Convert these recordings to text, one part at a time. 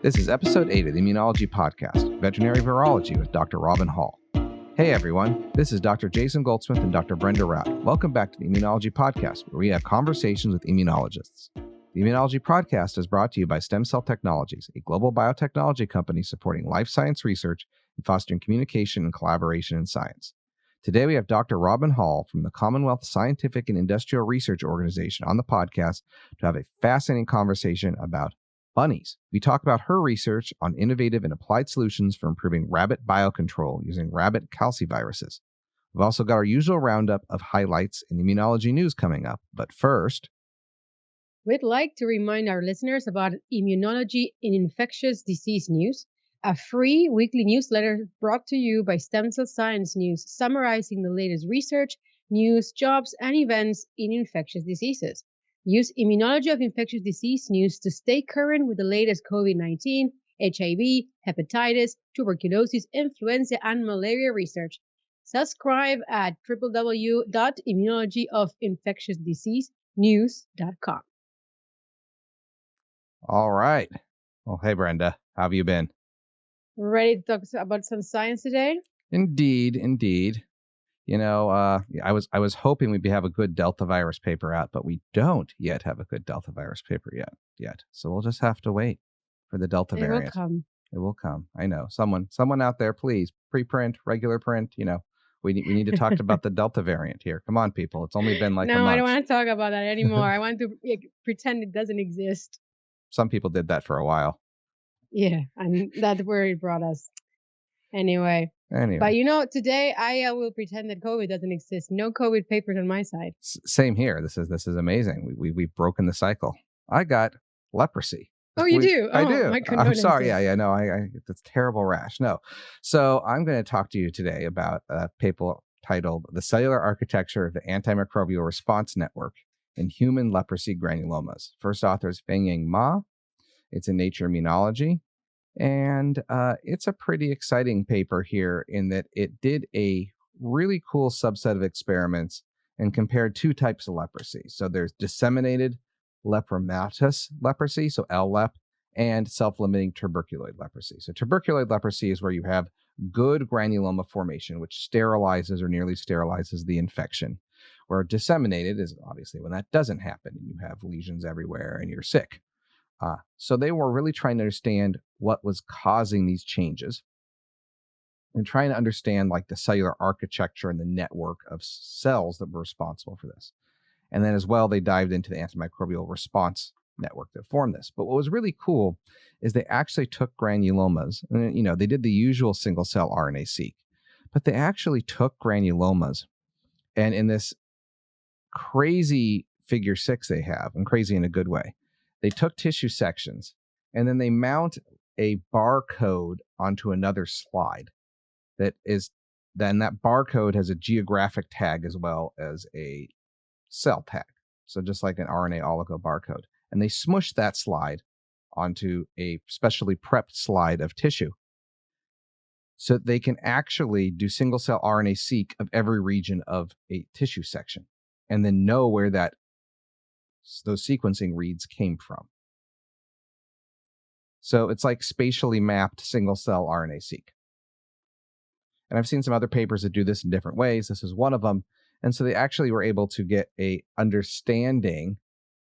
This is episode 8 of the Immunology Podcast, Veterinary Virology with Dr. Robyn Hall. Hey everyone, this is Dr. Jason Goldsmith and Dr. Brenda Rout. Welcome back to the Immunology Podcast, where we have conversations with immunologists. The Immunology Podcast is brought to you by STEMCELL Technologies, a global biotechnology company supporting life science research and fostering communication and collaboration in science. Today we have Dr. Robyn Hall from the Commonwealth Scientific and Industrial Research Organization on the podcast to have a fascinating conversation about bunnies. We talk about her research on innovative and applied solutions for improving rabbit biocontrol using rabbit caliciviruses. We've also got our usual roundup of highlights in immunology news coming up. But first, we'd like to remind our listeners about Immunology in Infectious Disease News, a free weekly newsletter brought to you by STEMCELL Science News, summarizing the latest research, news, jobs, and events in infectious diseases. Use Immunology of Infectious Disease News to stay current with the latest COVID-19, HIV, hepatitis, tuberculosis, influenza, and malaria research. Subscribe at www.immunologyofinfectiousdiseasenews.com. All right. Well, hey, Brenda, how have you been? Ready to talk about some science today? Indeed. You know, I was hoping we'd have a good Delta virus paper out, but we don't yet have a good Delta virus paper yet. So we'll just have to wait for the Delta variant. It will come. I know. Someone out there, please, preprint, regular print. You know, we need to talk about the Delta variant here. Come on, people. It's only been like a month. No, I don't want to talk about that anymore. I want to pretend it doesn't exist. Some people did that for a while. Yeah, and that's where it brought us. Anyway. But you know, today I will pretend that COVID doesn't exist. No COVID papers on my side. Same here. This is amazing. We've broken the cycle. I got leprosy. Oh, you do? I do. I'm sorry. Yeah. No, it's a terrible rash. No. So I'm going to talk to you today about a paper titled "The Cellular Architecture of the Antimicrobial Response Network in Human Leprosy Granulomas." First author is Feng-Yang Ma. It's in Nature Immunology. And it's a pretty exciting paper here in that it did a really cool subset of experiments and compared two types of leprosy. So there's disseminated lepromatous leprosy, so LLEP, and self-limiting tuberculoid leprosy. So tuberculoid leprosy is where you have good granuloma formation, which sterilizes or nearly sterilizes the infection. Where disseminated is obviously when that doesn't happen and you have lesions everywhere and you're sick. So they were really trying to understand what was causing these changes and trying to understand like the cellular architecture and the network of cells that were responsible for this. And then as well, they dived into the antimicrobial response network that formed this. But what was really cool is they actually took granulomas, and you know, they did the usual single cell RNA-seq, but they actually took granulomas, and in this crazy figure 6 they have, and crazy in a good way, they took tissue sections and then they mount a barcode onto another slide that barcode has a geographic tag as well as a cell tag. So just like an RNA oligo barcode. And they smush that slide onto a specially prepped slide of tissue so they can actually do single cell RNA-seq of every region of a tissue section and then know where those sequencing reads came from. So it's like spatially mapped single cell RNA-seq. And I've seen some other papers that do this in different ways. This is one of them. And so they actually were able to get a understanding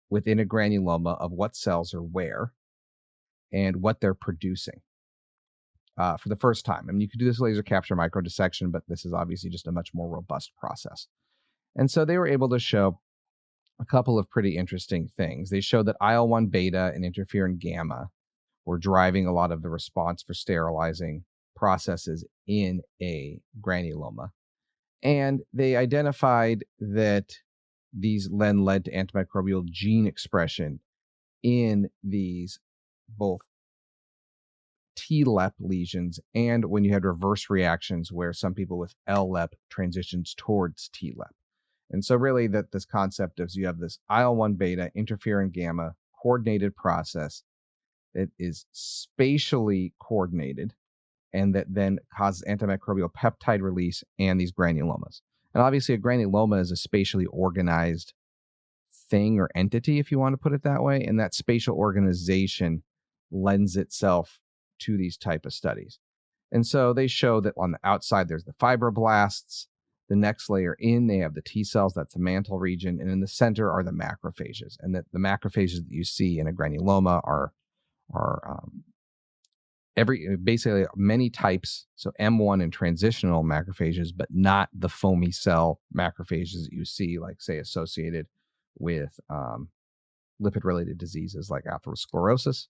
within a granuloma of what cells are where and what they're producing for the first time. I mean, you could do this laser capture microdissection, but this is obviously just a much more robust process. And so they were able to show a couple of pretty interesting things. They showed that IL-1 beta and interferon gamma were driving a lot of the response for sterilizing processes in a granuloma. And they identified that these then led to antimicrobial gene expression in these both TLEP lesions and when you had reverse reactions where some people with LLEP transitions towards TLEP. And so really that this concept of you have this IL-1 beta, interferon gamma coordinated process that is spatially coordinated and that then causes antimicrobial peptide release and these granulomas. And obviously a granuloma is a spatially organized thing or entity, if you want to put it that way. And that spatial organization lends itself to these type of studies. And so they show that on the outside, there's the fibroblasts. The next layer in, they have the T cells, that's the mantle region. And in the center are the macrophages. And that the macrophages that you see in a granuloma are basically many types. So M1 and transitional macrophages, but not the foamy cell macrophages that you see, like, say, associated with lipid-related diseases like atherosclerosis.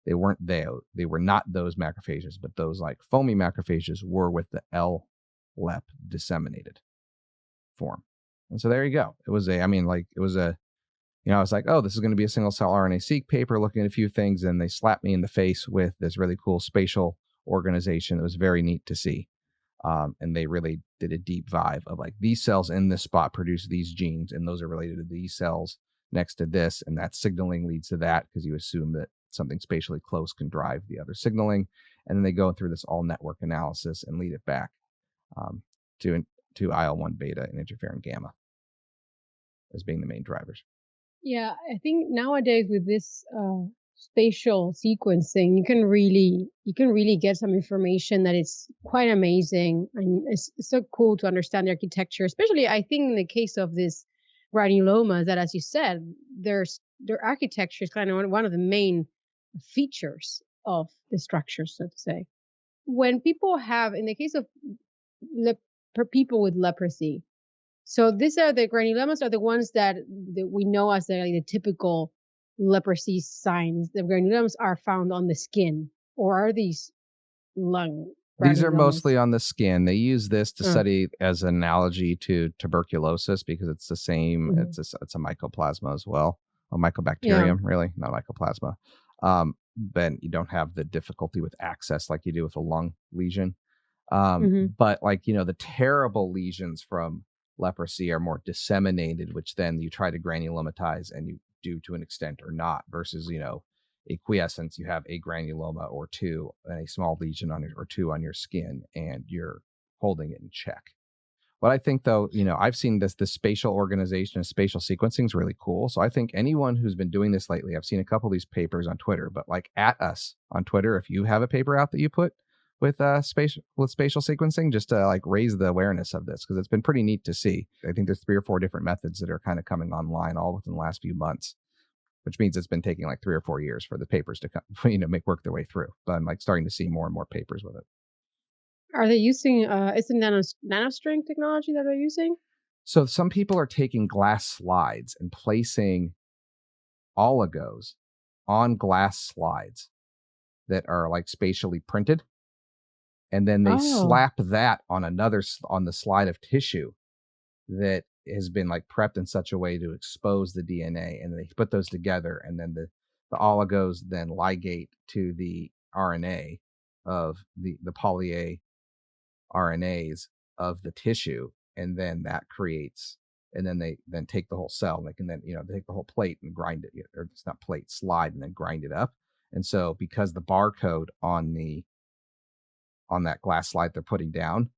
They weren't there. They were not those macrophages, but those like foamy macrophages were with the LLEP disseminated form. And so there you go. I was like, oh, this is going to be a single cell RNA-seq paper looking at a few things. And they slapped me in the face with this really cool spatial organization. It was very neat to see. And they really did a deep dive of like, these cells in this spot produce these genes, and those are related to these cells next to this. And that signaling leads to that, because you assume that something spatially close can drive the other signaling. And then they go through this all network analysis and lead it back to IL-1 beta and interferon gamma as being the main drivers. Yeah, I think nowadays with this spatial sequencing, you can really get some information that is quite amazing, and it's so cool to understand the architecture. Especially, I think in the case of this granulomas, that, as you said, their architecture is kind of one of the main features of the structure, so to say. When people have, in the case of people with leprosy, so these are the granulomas are the ones that we know as the typical leprosy signs. The granulomas are found on the skin, or are these lung granulomas? These are mostly on the skin. They use this to study as an analogy to tuberculosis, because it's the same. Mm-hmm. It's a mycoplasma as well, a mycobacterium, really, not mycoplasma. But you don't have the difficulty with access like you do with a lung lesion. But like, the terrible lesions from leprosy are more disseminated, which then you try to granulomatize, and you do to an extent or not, versus, a quiescence, you have a granuloma or two and a small lesion or two on your skin, and you're holding it in check. But I think, though, I've seen this spatial organization and spatial sequencing is really cool. So I think anyone who's been doing this lately, I've seen a couple of these papers on Twitter, but like, at us on Twitter, if you have a paper out that you put with spatial sequencing, just to like raise the awareness of this, because it's been pretty neat to see. I think there's 3 or 4 different methods that are kind of coming online all within the last few months, which means it's been taking like 3 or 4 years for the papers to come, work their way through. But I'm like starting to see more and more papers with it. Are they using, is it nanostring technology that they're using? So some people are taking glass slides and placing oligos on glass slides that are like spatially printed. And then they slap that on the slide of tissue that has been like prepped in such a way to expose the DNA. And they put those together, and then the oligos then ligate to the RNA of the poly-A RNAs of the tissue. And then that creates, and then they then take the whole cell, and they can then, they take the whole plate and grind it, or it's not plate, slide, and then grind it up. And so because the barcode on that glass slide they're putting down,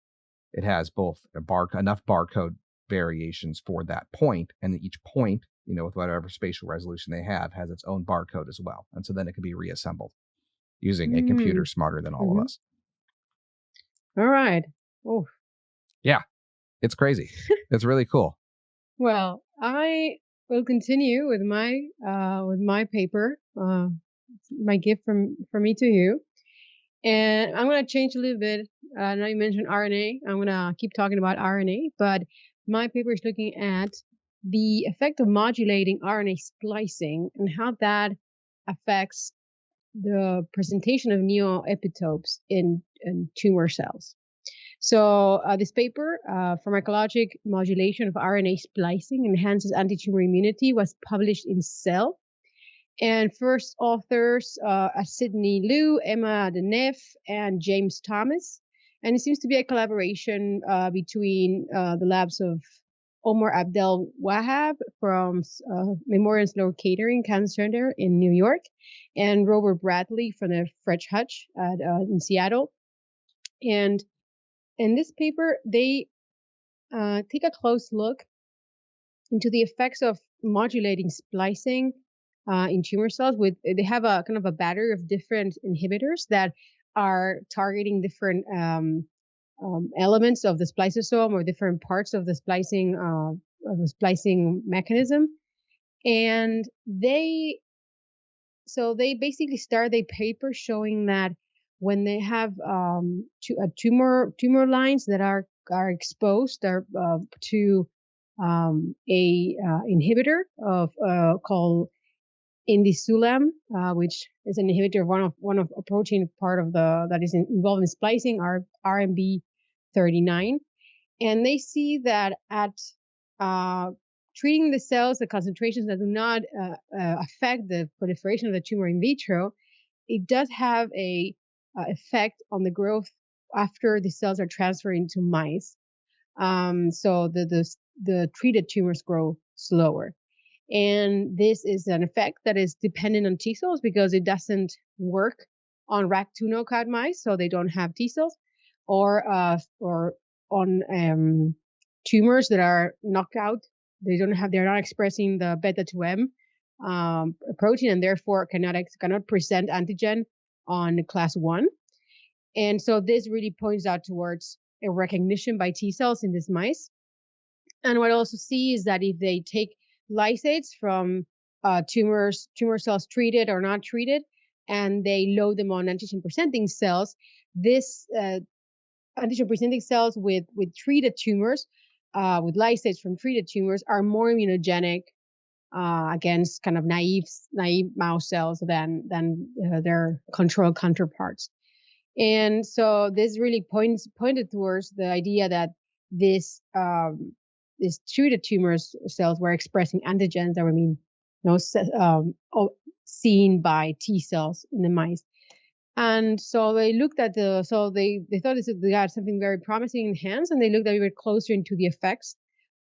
it has both enough barcode variations for that point, and each point, with whatever spatial resolution they have, has its own barcode as well. And so then it can be reassembled using a computer smarter than all of us. All right. Oh, yeah, it's crazy. It's really cool. Well, I will continue with my paper, my gift from me to you. And I'm going to change a little bit. Now you mentioned RNA. I'm going to keep talking about RNA, but my paper is looking at the effect of modulating RNA splicing and how that affects the presentation of neoepitopes in tumor cells. So this paper, pharmacologic modulation of RNA splicing enhances anti-tumor immunity, was published in Cell. And first authors are Sidney Liu, Emma Denef, and James Thomas. And it seems to be a collaboration between the labs of Omar Abdel Wahab from Memorial Sloan Kettering Cancer Center in New York, and Robert Bradley from the Fred Hutch in Seattle. And in this paper, they take a close look into the effects of modulating splicing in tumor cells. They have a kind of a battery of different inhibitors that are targeting different elements of the spliceosome or different parts of the splicing mechanism. And they basically started a paper showing that when they have tumor lines that are exposed to a inhibitor of called indisulam, which is an inhibitor of one of a protein part of that is involved in splicing, RMB39, and they see that at treating the cells, the concentrations that do not affect the proliferation of the tumor in vitro, it does have a effect on the growth after the cells are transferred into mice. So the treated tumors grow slower. And this is an effect that is dependent on T cells because it doesn't work on RAC2 knockout mice, so they don't have T cells, or on tumors that are knocked out. They're not expressing the beta-2M protein, and therefore cannot present antigen on class 1. And so this really points out towards a recognition by T cells in these mice. And what I also see is that if they take lysates from tumor cells treated or not treated, and they load them on antigen-presenting cells, this antigen-presenting cells with treated tumors, with lysates from treated tumors, are more immunogenic against kind of naive mouse cells than their control counterparts. And so this really pointed towards the idea that these treated tumors cells were expressing antigens that were seen by T cells in the mice. And so they looked at they thought they had something very promising in hands, and they looked a little bit closer into the effects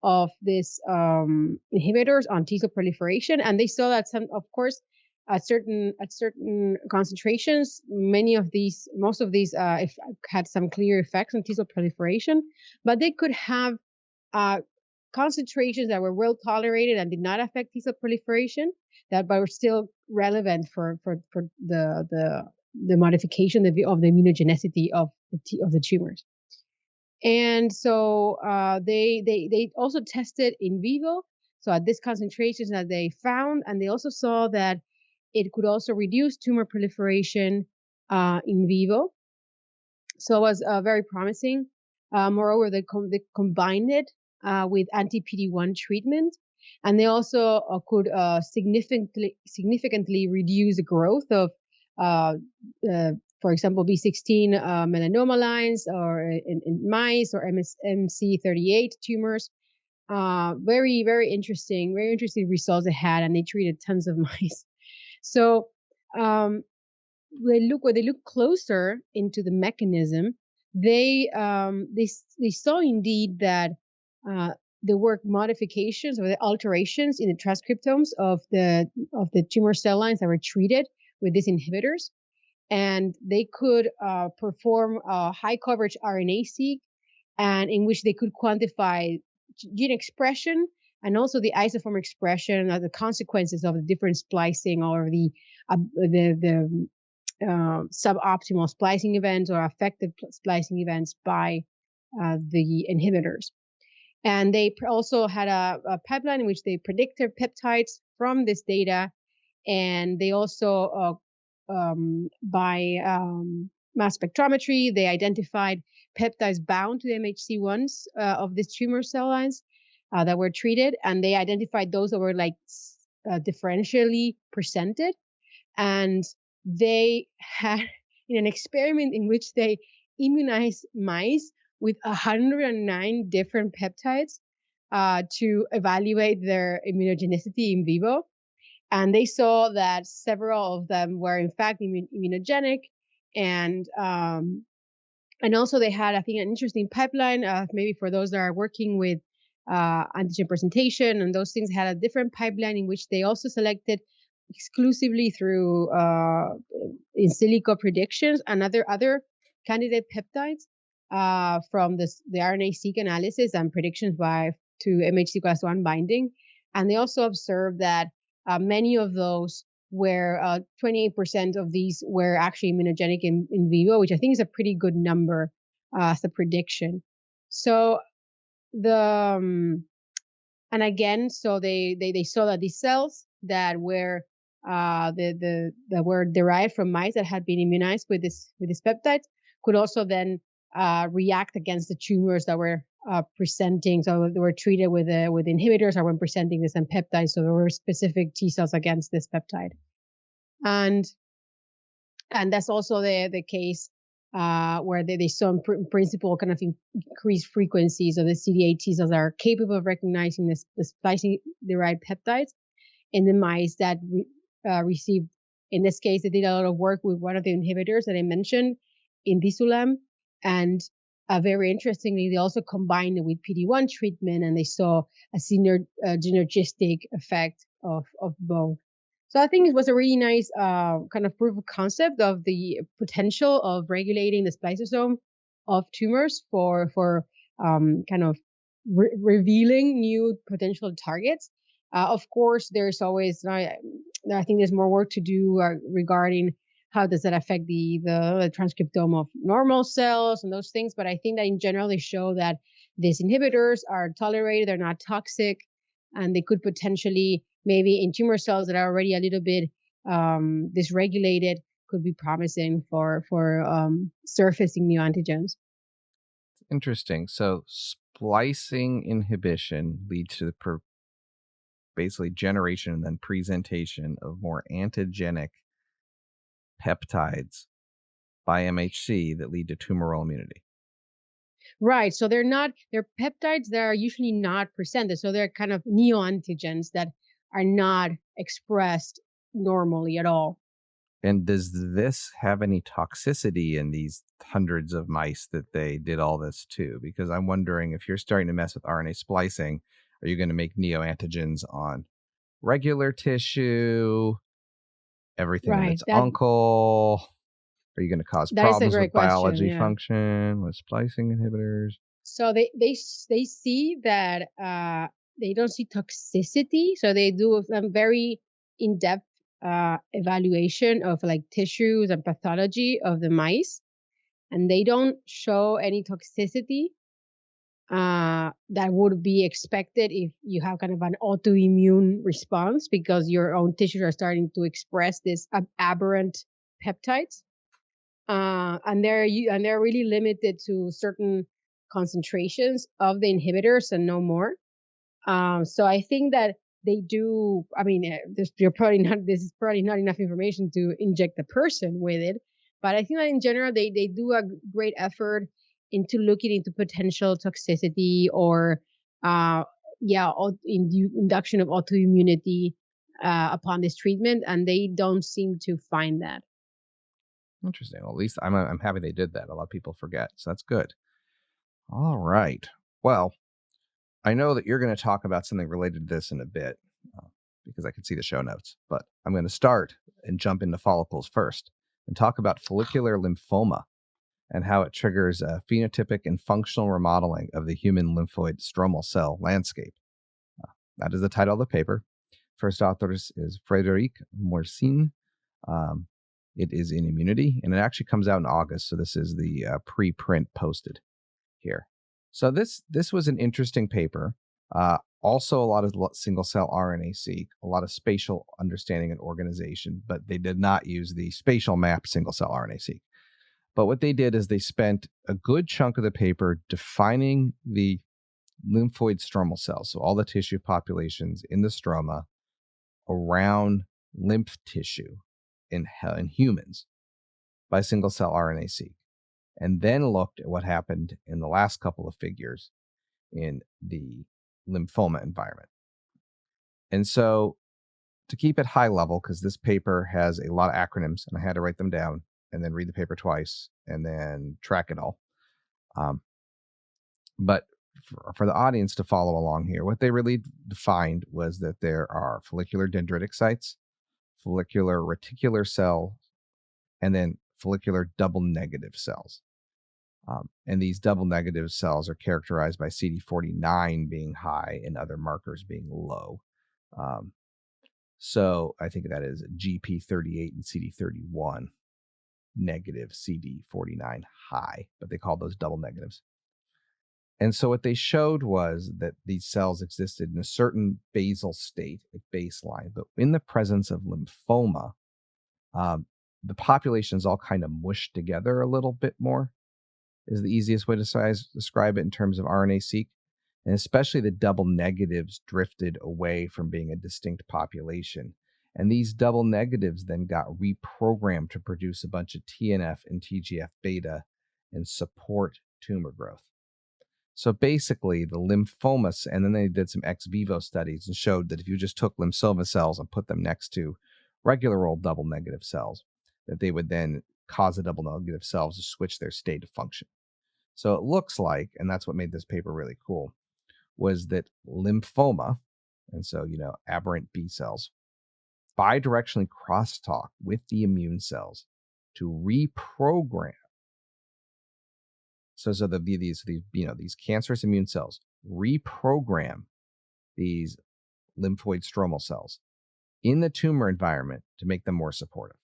of these inhibitors on T cell proliferation. And they saw that at certain concentrations, most of these had some clear effects on T cell proliferation, but they could have concentrations that were well tolerated and did not affect T cell proliferation, but were still relevant for the modification of the immunogenicity of the tumors. And so they also tested in vivo. So at these concentrations that they found, and they also saw that it could also reduce tumor proliferation in vivo. So it was very promising. Moreover, they combined it with anti-PD-1 treatment, and they also could significantly reduce the growth of, for example, B16 melanoma lines, or in mice, or MC38 tumors. Very, very interesting results they had, and they treated tons of mice. So when they look closer into the mechanism, they saw indeed that there were modifications or the alterations in the transcriptomes of the tumor cell lines that were treated with these inhibitors, and they could perform a high coverage RNA-seq, and in which they could quantify gene expression and also the isoform expression of the consequences of the different splicing or the suboptimal splicing events or affected splicing events by the inhibitors. And they also had a pipeline in which they predicted peptides from this data, and they also by mass spectrometry, they identified peptides bound to the MHC1s of these tumor cell lines that were treated, and they identified those that were differentially presented. And they had, in an experiment in which they immunized mice with 109 different peptides to evaluate their immunogenicity in vivo. And they saw that several of them were in fact immunogenic, and also they had, I think, an interesting pipeline. Maybe for those that are working with antigen presentation and those things, had a different pipeline in which they also selected exclusively through in silico predictions and other candidate peptides from the RNA-seq analysis and predictions to MHC class 1 binding. And they also observed that many of those were 28% of these were actually immunogenic in vivo, which I think is a pretty good number as a prediction. So and again, so they saw that these cells that were that were derived from mice that had been immunized with this peptides could also then react against the tumors that were presenting. So they were treated with inhibitors that were presenting the same peptide. So there were specific T cells against this peptide, and that's also the case where they saw in principle kind of increased frequencies of the CD8 T cells that are capable of recognizing the splicing-derived peptides in the mice that received. In this case, they did a lot of work with one of the inhibitors that I mentioned, indisulam, and very interestingly, they also combined it with PD-1 treatment, and they saw a synergistic effect of both. So I think it was a really nice kind of proof of concept of the potential of regulating the spliceosome of tumors for kind of revealing new potential targets. Of course, there's always, I think there's more work to do regarding how does that affect the transcriptome of normal cells and those things. But I think that in general, they show that these inhibitors are tolerated, they're not toxic, and they could potentially, maybe in tumor cells that are already a little bit dysregulated, could be promising for surfacing new antigens. Interesting. So splicing inhibition leads to the basically generation and then presentation of more antigenic peptides by MHC that lead to tumoral immunity. Right. So they're peptides that are usually not presented. So they're kind of neoantigens that are not expressed normally at all. And does this have any toxicity in these hundreds of mice that they did all this to? Because I'm wondering, if you're starting to mess with RNA splicing, are you going to make neoantigens on regular tissue, everything and its uncle? Are you going to cause problems with biology function with splicing inhibitors? So they see that they don't see toxicity. So they do a very in-depth evaluation of like tissues and pathology of the mice, and they don't show any toxicity that would be expected if you have kind of an autoimmune response because your own tissues are starting to express this aberrant peptides, and they're really limited to certain concentrations of the inhibitors and no more. So I think that they do. I mean, this is probably not enough information to inject the person with it, but I think that in general they do a great effort into looking into potential toxicity or induction of autoimmunity upon this treatment, and they don't seem to find that. Interesting. Well, at least I'm happy they did that. A lot of people forget, so that's good. All right. Well, I know that you're going to talk about something related to this in a bit because I can see the show notes, but I'm going to start and jump into follicles first and talk about follicular lymphoma and how it triggers a phenotypic and functional remodeling of the human lymphoid stromal cell landscape. That is the title of the paper. First author is Frédéric Morcin. It is in Immunity, and it actually comes out in August. So this is the preprint posted here. So this was an interesting paper. Also, a lot of single-cell RNA-seq, a lot of spatial understanding and organization, but they did not use the spatial map single-cell RNA-seq. But what they did is they spent a good chunk of the paper defining the lymphoid stromal cells, so all the tissue populations in the stroma around lymph tissue in humans by single-cell RNA-seq, and then looked at what happened in the last couple of figures in the lymphoma environment. And so, to keep it high level, because this paper has a lot of acronyms, and I had to write them down and then read the paper twice and then track it all. But for the audience to follow along here, what they really defined was that there are follicular dendritic sites, follicular reticular cell, and then follicular double negative cells. And these double negative cells are characterized by CD49 being high and other markers being low. So I think that is GP38 and CD31 negative, CD49 high, but they call those double negatives. And so what they showed was that these cells existed in a certain basal state at baseline, but in the presence of lymphoma, um, the populations all kind of mushed together a little bit more, is the easiest way to describe it in terms of RNA-seq. And especially the double negatives drifted away from being a distinct population. And these double negatives then got reprogrammed to produce a bunch of TNF and TGF beta and support tumor growth. So basically, the lymphomas, and then they did some ex vivo studies and showed that if you just took lymphoma cells and put them next to regular old double negative cells, that they would then cause the double negative cells to switch their state of function. So it looks like, and that's what made this paper really cool, was that lymphoma, and so, aberrant B cells, bidirectionally crosstalk with the immune cells to reprogram. So these cancerous immune cells reprogram these lymphoid stromal cells in the tumor environment to make them more supportive.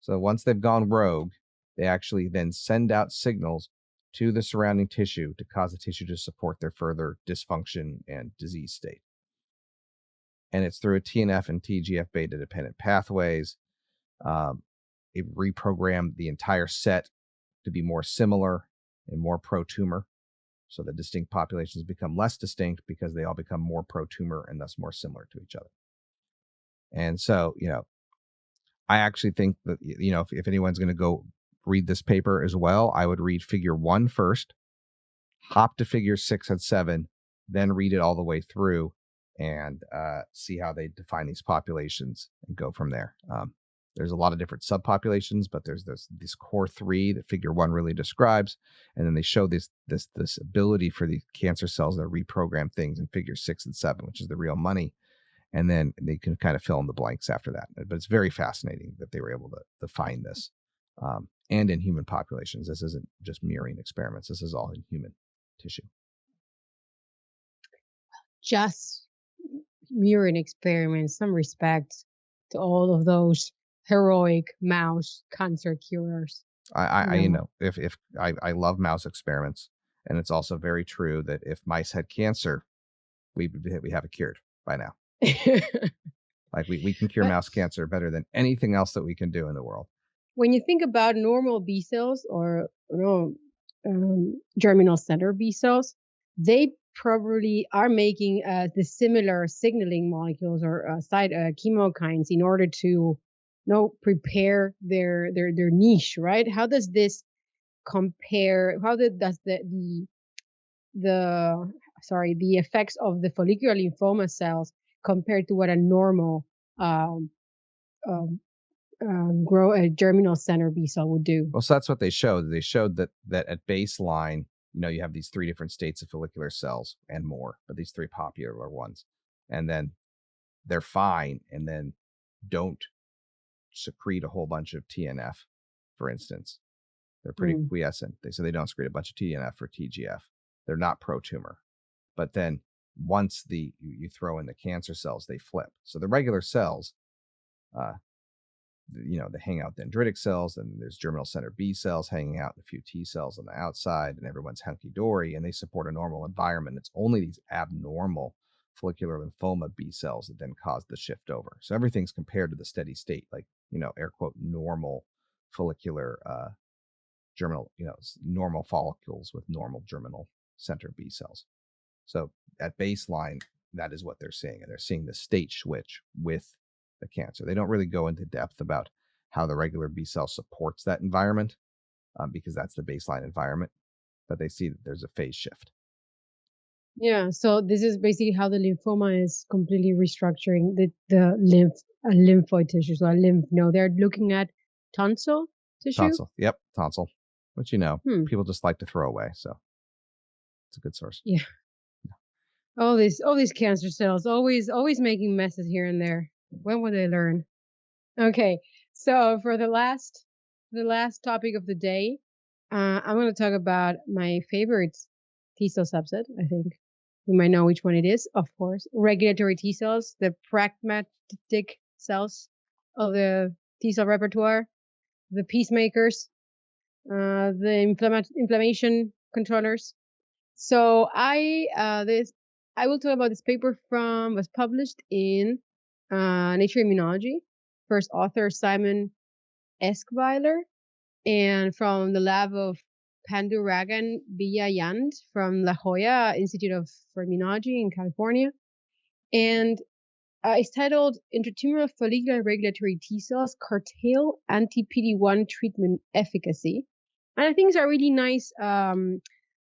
So once they've gone rogue, they actually then send out signals to the surrounding tissue to cause the tissue to support their further dysfunction and disease state. And it's through a TNF and TGF beta dependent pathways. It reprogrammed the entire set to be more similar and more pro-tumor. So the distinct populations become less distinct because they all become more pro-tumor and thus more similar to each other. And so, I actually think that, if anyone's going to go read this paper as well, I would read figure 1 first, hop to figure 6 and 7, then read it all the way through and see how they define these populations and go from there. There's a lot of different subpopulations, but there's this core 3 that figure 1 really describes. And then they show this ability for the cancer cells that reprogram things in figure 6 and 7, which is the real money. And then they can kind of fill in the blanks after that. But it's very fascinating that they were able to find this. And in human populations. This isn't just mirroring experiments. This is all in human tissue. Just mirroring experiments, some respect to all of those heroic mouse cancer curers. I love mouse experiments. And it's also very true that if mice had cancer, we have it cured by now. Like we can cure mouse cancer better than anything else that we can do in the world. When you think about normal B cells or germinal center B cells, they probably are making the similar signaling molecules or chemokines in order to prepare their niche, right? How does this compare? How does the effects of the follicular lymphoma cells compared to what a normal grow a germinal center B cell would do? Well, so that's what they showed. They showed that at baseline, you have these 3 different states of follicular cells and more, but these 3 popular ones, and then they're fine, and then don't secrete a whole bunch of TNF, for instance. They're pretty quiescent. They don't secrete a bunch of TNF or TGF. They're not pro-tumor. But then once you throw in the cancer cells, they flip. So the regular cells, they hang out dendritic cells, and there's germinal center B cells hanging out, and a few T cells on the outside, and everyone's hunky-dory, and they support a normal environment. It's only these abnormal follicular lymphoma B cells that then cause the shift over. So everything's compared to the steady state, like, air quote, normal follicular germinal, normal follicles with normal germinal center B cells. So at baseline, that is what they're seeing. And they're seeing the state switch with the cancer. They don't really go into depth about how the regular B cell supports that environment because that's the baseline environment. But they see that there's a phase shift. Yeah, so this is basically how the lymphoma is completely restructuring the lymphoid tissue. So a lymph node. They're looking at tonsil tissue. Tonsil, yep, tonsil. Which people just like to throw away. So it's a good source. Yeah. All these cancer cells always making messes here and there. When will they learn? Okay, so for the last topic of the day, I'm going to talk about my favorite T cell subset, I think. You might know which one it is, of course. Regulatory T cells, the pragmatic cells of the T cell repertoire, the peacemakers, the inflammation controllers. So I will talk about this paper was published in Nature Immunology. First author Simon Esquweiler, and from the lab of Panduragan Villayand from La Jolla Institute for Immunology in California. And it's titled Intratumoral Follicular Regulatory T Cells Curtail Anti-PD-1 Treatment Efficacy. And I think it's a really nice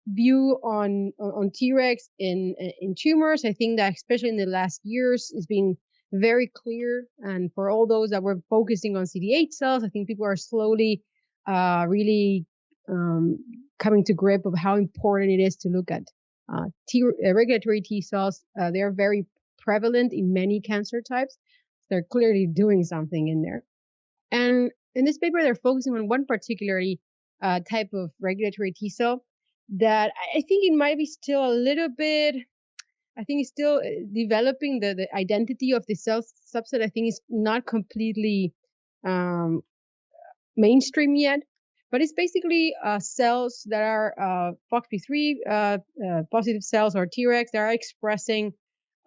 view on Tregs in tumors. I think that especially in the last years, it's been very clear. And for all those that were focusing on CD8 cells, I think people are slowly really coming to grip of how important it is to look at regulatory T cells. They're very prevalent in many cancer types. They're clearly doing something in there. And in this paper, they're focusing on one particularly type of regulatory T cell that I think it might be still a little bit, I think it's still developing the identity of the cell subset. I think it's not completely mainstream yet, but it's basically cells that are FOXP3 positive cells or Tregs that are expressing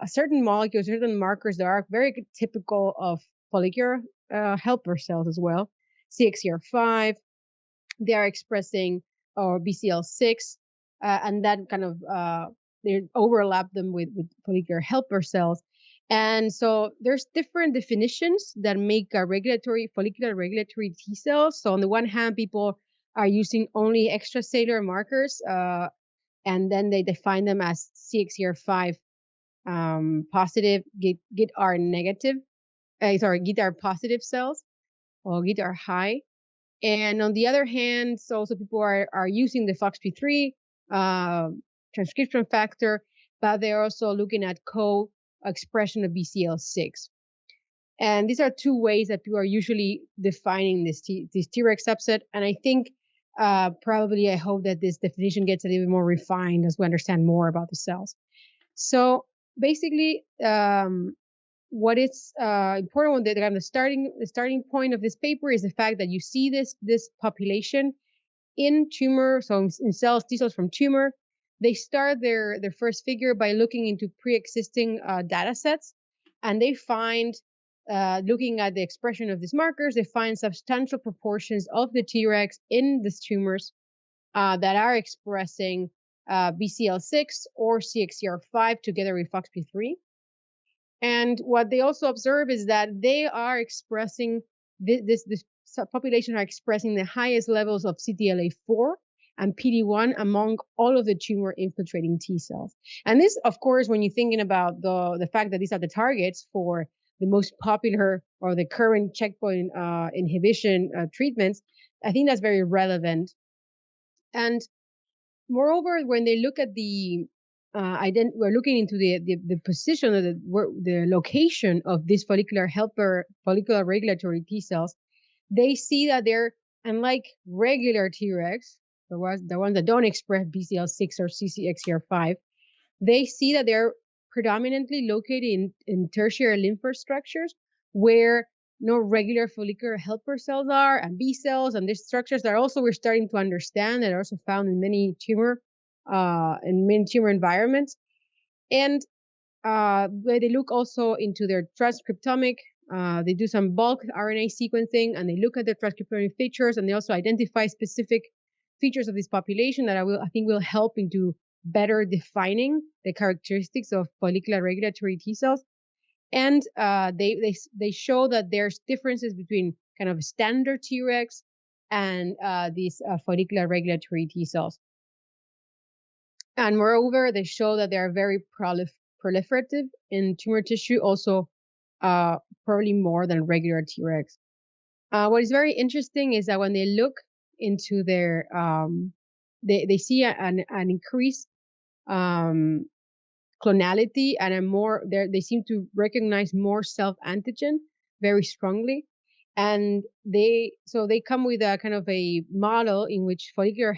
a certain molecules, certain markers that are very typical of follicular helper cells as well. CXCR5, they are expressing or BCL6, and that kind of they overlap them with follicular helper cells. And so there's different definitions that make a follicular regulatory T cells. So on the one hand, people are using only extracellular markers, and then they define them as CXCR5 positive, GITR negative, GITR positive cells or GITR high. And on the other hand, so also people are using the FOXP3 transcription factor, but they're also looking at co-expression of BCL6. And these are two ways that people are usually defining this Treg subset. And I think probably I hope that this definition gets a little bit more refined as we understand more about the cells. So basically, what is important, the starting point of this paper is the fact that you see this population in tumor, so in cells, T cells from tumor. They start their first figure by looking into pre-existing data sets, and they find, looking at the expression of these markers, they find substantial proportions of the Tregs in these tumors that are expressing BCL6 or CXCR5 together with FOXP3. And what they also observe is that they are expressing, this population are expressing the highest levels of CTLA4 and PD-1 among all of the tumor infiltrating T cells. And this, of course, when you're thinking about the fact that these are the targets for the most popular or the current checkpoint inhibition treatments, I think that's very relevant. And moreover, when they look at we're looking into the position of the location of these follicular regulatory T cells, they see that they're, unlike regular Tregs, the ones that don't express BCL6 or CXCR5, they see that they're predominantly located in tertiary lymph structures where no regular follicular helper cells are, and B cells, and these structures that also we're starting to understand that are also found in many tumor environments. And they look also into their transcriptomic. They do some bulk RNA sequencing, and they look at the transcriptomic features, and they also identify specific features of this population that I think will help into better defining the characteristics of follicular regulatory T cells. And they show that there's differences between kind of standard Tregs and these follicular regulatory T cells. And moreover, they show that they are very proliferative in tumor tissue, also probably more than regular Tregs. What is very interesting is that when they look into their, they see an increased clonality and they seem to recognize more self-antigen very strongly. And they come with a kind of a model in which follicular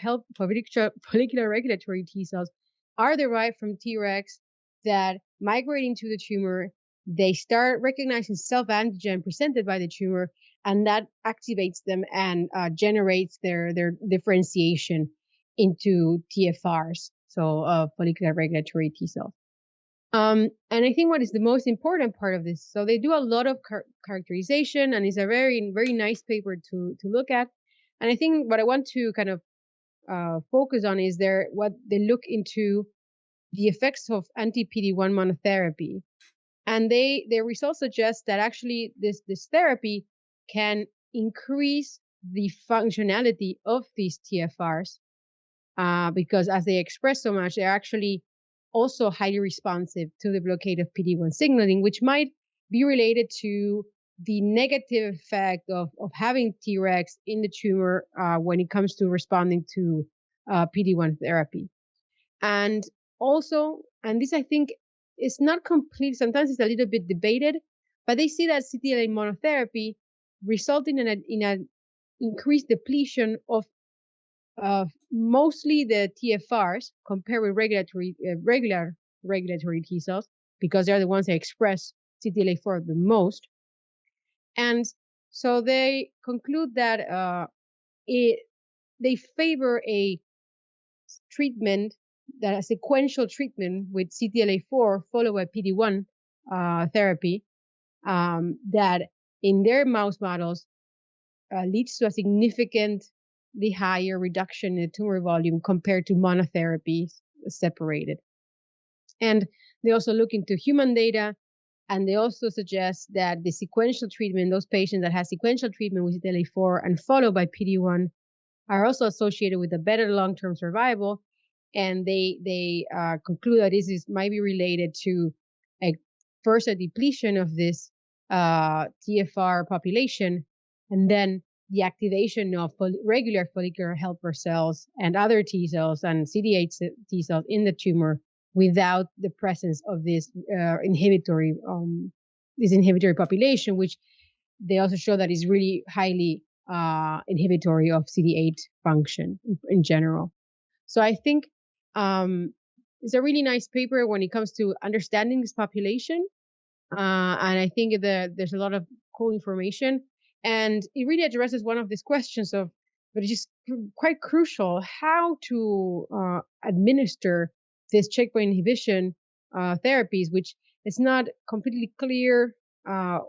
regulatory T cells are derived from Tregs that migrate into the tumor. They start recognizing self-antigen presented by the tumor, and that activates them and generates their differentiation into TFRs, so follicular regulatory T cells. And I think what is the most important part of this, so they do a lot of characterization, and it's a very, very nice paper to look at. And I think what I want to kind of focus on is what they look into the effects of anti-PD-1 monotherapy. And their results suggest that actually this therapy can increase the functionality of these TFRs because as they express so much, they're actually also highly responsive to the blockade of PD-1 signaling, which might be related to the negative effect of having Tregs in the tumor when it comes to responding to PD-1 therapy. And also, and this I think is not complete, sometimes it's a little bit debated, but they see that CTLA monotherapy resulting in an increased depletion of mostly the TFRs compared with regular regulatory T cells, because they're the ones that express CTLA4 the most. And so they conclude that they favor a treatment, that a sequential treatment with CTLA4 followed by PD-1 therapy, that in their mouse models leads to a significantly higher reduction in the tumor volume compared to monotherapy separated. And they also look into human data, and they also suggest that the sequential treatment, those patients that have sequential treatment with CTLA4 and followed by PD-1, are also associated with a better long-term survival. And they conclude that this might be related to first a depletion of this TFR population, and then the activation of regular follicular helper cells and other T cells and CD8 T cells in the tumor without the presence of this inhibitory population, which they also show that is really highly inhibitory of CD8 function in general. So I think it's a really nice paper when it comes to understanding this population. And I think there's a lot of cool information. And it really addresses one of these questions but it's just quite crucial, how to administer this checkpoint inhibition therapies, which is not completely clear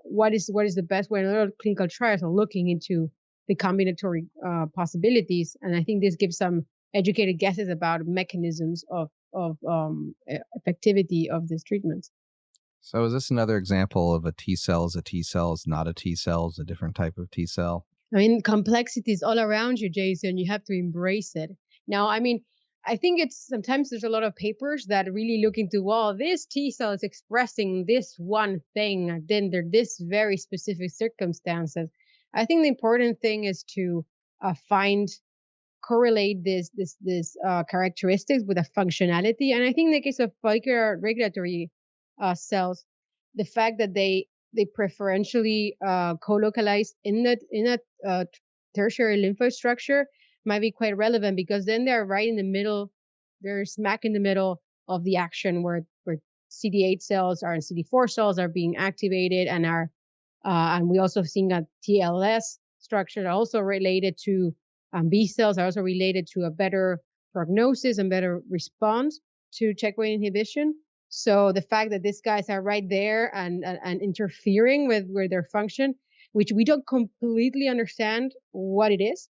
what is the best way. And a lot of clinical trials are looking into the combinatory possibilities. And I think this gives some educated guesses about mechanisms of effectivity of these treatments. So is this another example of a T cell is not a T cell, is a different type of T cell? I mean, complexity is all around you, Jason. You have to embrace it. Now, I mean, I think sometimes there's a lot of papers that really look into, well, this T cell is expressing this one thing, and then there are this very specific circumstances. I think the important thing is to correlate this characteristics with a functionality. And I think in the case of follicular regulatory cells, the fact that they preferentially co-localize in a tertiary lymphoid structure might be quite relevant, because then they're right in the middle, they're smack in the middle of the action where CD8 cells and CD4 cells are being activated, and we also seen that TLS structure are also related to B cells, are also related to a better prognosis and better response to checkpoint inhibition. So the fact that these guys are right there and interfering with their function, which we don't completely understand what it is,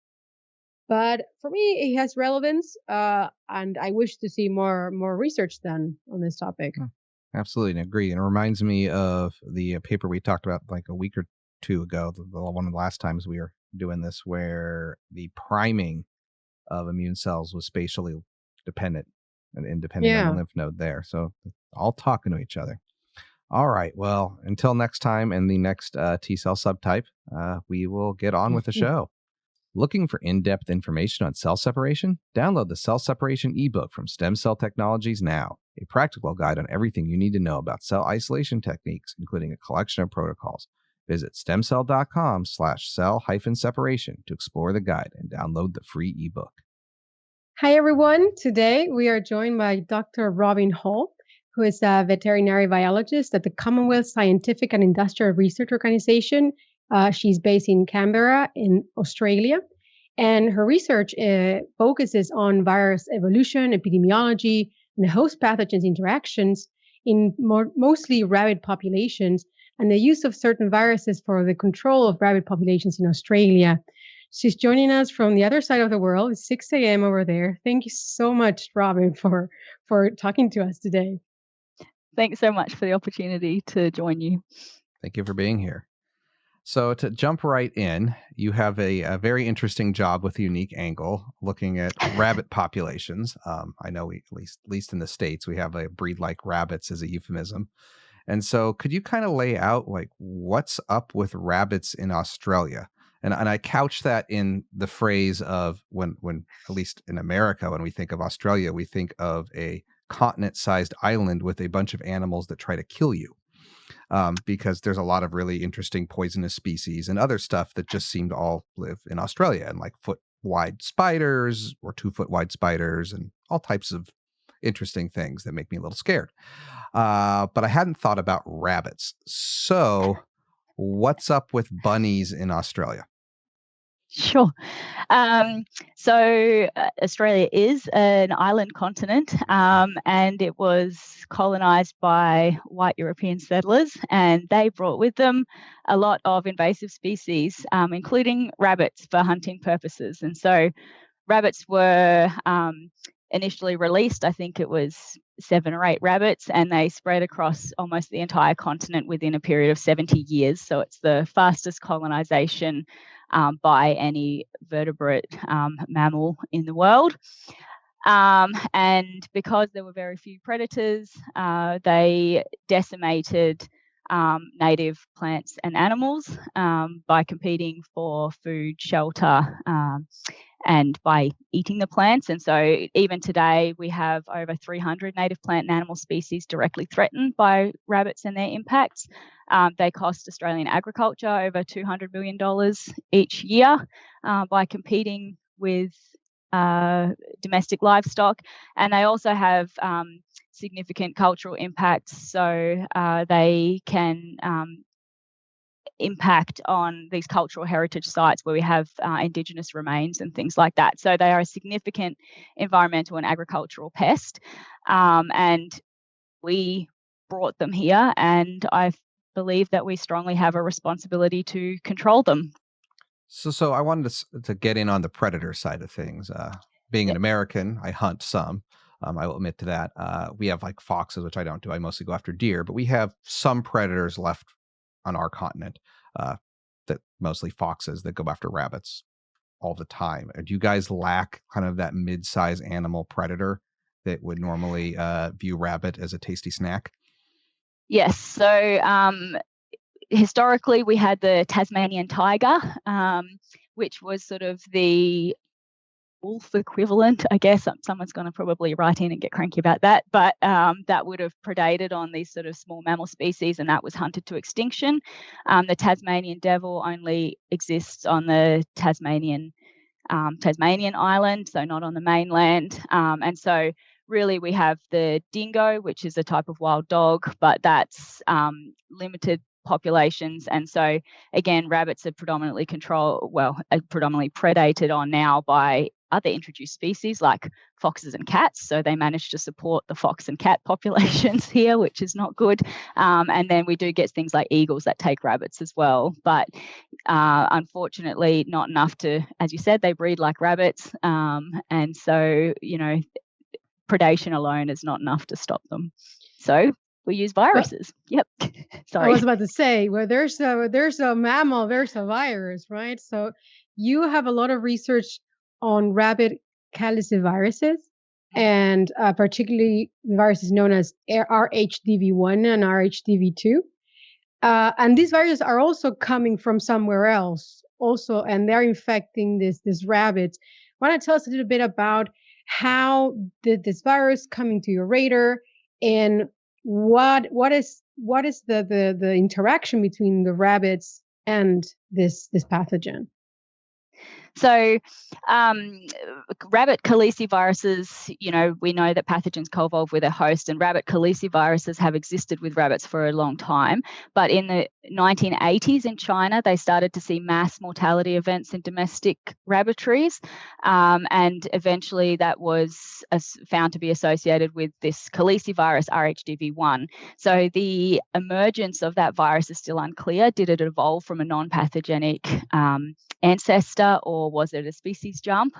but for me it has relevance, and I wish to see more research done on this topic. Absolutely, and agree. And it reminds me of the paper we talked about like a week or two ago, one of the last times we were doing this, where the priming of immune cells was spatially dependent and independent on the lymph node there. So all talking to each other. All right. Well, until next time and the next T cell subtype, we will get on with the show. Looking for in-depth information on cell separation? Download the Cell Separation ebook from STEMCELL Technologies now, a practical guide on everything you need to know about cell isolation techniques, including a collection of protocols. Visit stemcell.com/cell-separation to explore the guide and download the free ebook. Hi, everyone. Today we are joined by Dr. Robyn Hall, who is a veterinary biologist at the Commonwealth Scientific and Industrial Research Organization. She's based in Canberra in Australia. And her research focuses on virus evolution, epidemiology, and host pathogens interactions in mostly rabbit populations and the use of certain viruses for the control of rabbit populations in Australia. She's joining us from the other side of the world. It's 6 a.m. over there. Thank you so much, Robyn, for talking to us today. Thanks so much for the opportunity to join you. Thank you for being here. So to jump right in, you have a very interesting job with a unique angle looking at rabbit populations. I know we, at least in the States, we have a breed like rabbits as a euphemism. And so could you kind of lay out like what's up with rabbits in Australia? And I couch that in the phrase of when at least in America, when we think of Australia, we think of a continent-sized island with a bunch of animals that try to kill you. Because there's a lot of really interesting poisonous species and other stuff that just seem to all live in Australia, and like foot-wide spiders or 2-foot-wide spiders and all types of interesting things that make me a little scared. But I hadn't thought about rabbits. So what's up with bunnies in Australia? Sure. So Australia is an island continent, and it was colonized by white European settlers, and they brought with them a lot of invasive species, including rabbits for hunting purposes. And so rabbits were initially released, I think it was 7 or 8 rabbits, and they spread across almost the entire continent within a period of 70 years. So it's the fastest colonization by any vertebrate mammal in the world. And because there were very few predators, they decimated native plants and animals by competing for food, shelter, and by eating the plants. And so even today, we have over 300 native plant and animal species directly threatened by rabbits and their impacts. They cost Australian agriculture over $200 million each year by competing with domestic livestock. And they also have significant cultural impacts. So they can impact on these cultural heritage sites where we have Indigenous remains and things like that. So they are a significant environmental and agricultural pest. And we brought them here, and I believe that we strongly have a responsibility to control them. So I wanted to get in on the predator side of things. Being an American, I hunt some. I will admit to that. We have like foxes, which I don't do. I mostly go after deer, but we have some predators left on our continent, that mostly foxes that go after rabbits all the time. Do you guys lack kind of that mid-size animal predator that would normally view rabbit as a tasty snack? Yes. So historically, we had the Tasmanian tiger, which was sort of the wolf equivalent, I guess. Someone's going to probably write in and get cranky about that, but that would have predated on these sort of small mammal species, and that was hunted to extinction. The Tasmanian devil only exists on the Tasmanian island, so not on the mainland. And so really we have the dingo, which is a type of wild dog, but that's limited populations. And so again, rabbits are predominantly predated on now by other introduced species like foxes and cats. So they manage to support the fox and cat populations here, which is not good. And then we do get things like eagles that take rabbits as well. But unfortunately, not enough to, as you said, they breed like rabbits. And so, predation alone is not enough to stop them. So we use viruses. Yep. Sorry. I was about to say, well, there's a mammal, there's a virus, right? So you have a lot of research on rabbit caliciviruses, and particularly the viruses known as RHDV1 and RHDV2. And these viruses are also coming from somewhere else, also, and they're infecting this rabbits. Want to tell us a little bit about how did this virus come into your radar, and what is the interaction between the rabbits and this pathogen? So rabbit caliciviruses, we know that pathogens co-evolve with their host, and rabbit caliciviruses have existed with rabbits for a long time. But in the 1980s in China, they started to see mass mortality events in domestic rabbitries, and eventually that was found to be associated with this calicivirus RHDV1. So the emergence of that virus is still unclear. Did it evolve from a non-pathogenic ancestor, or was it a species jump?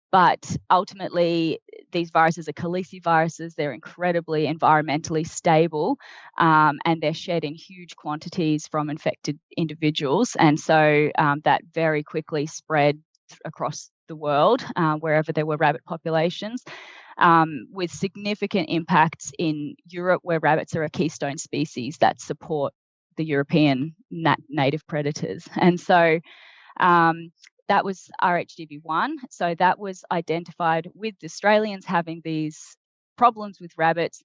But ultimately, these viruses are caliciviruses. They're incredibly environmentally stable, and they're shed in huge quantities from infected individuals. And so that very quickly spread across the world, wherever there were rabbit populations, with significant impacts in Europe, where rabbits are a keystone species that support the European native predators. And so that was RHDV1. So that was identified with Australians having these problems with rabbits.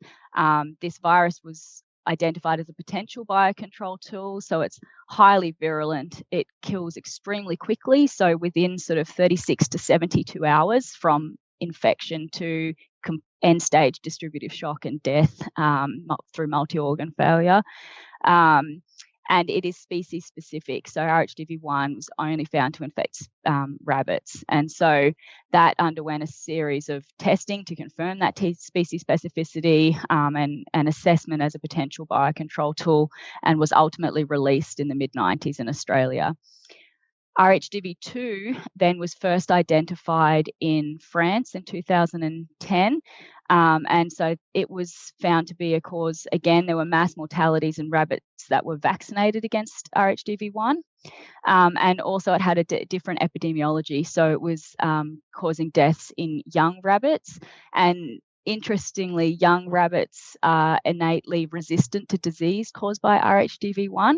This virus was identified as a potential biocontrol tool. So it's highly virulent. It kills extremely quickly. So within sort of 36 to 72 hours from infection to end-stage distributive shock and death through multi-organ failure. And it is species specific. So RHDV1 was only found to infect rabbits. And so that underwent a series of testing to confirm that species specificity and assessment as a potential biocontrol tool, and was ultimately released in the mid-90s in Australia. RHDV2 then was first identified in France in 2010. And so it was found to be a cause. Again, there were mass mortalities in rabbits that were vaccinated against RHDV1. And also it had a different epidemiology. So it was causing deaths in young rabbits. And interestingly, young rabbits are innately resistant to disease caused by RHDV1.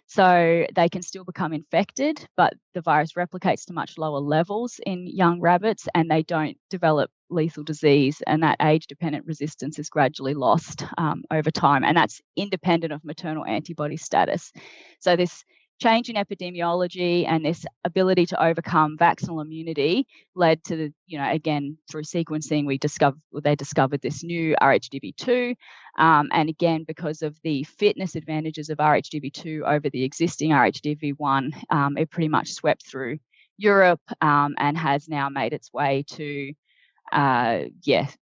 So they can still become infected, but the virus replicates to much lower levels in young rabbits, and they don't develop lethal disease, and that age-dependent resistance is gradually lost over time, and that's independent of maternal antibody status. So this change in epidemiology and this ability to overcome vaccinal immunity led to, again, through sequencing, they discovered this new RHDV2. And again, because of the fitness advantages of RHDV2 over the existing RHDV1, it pretty much swept through Europe and has now made its way to,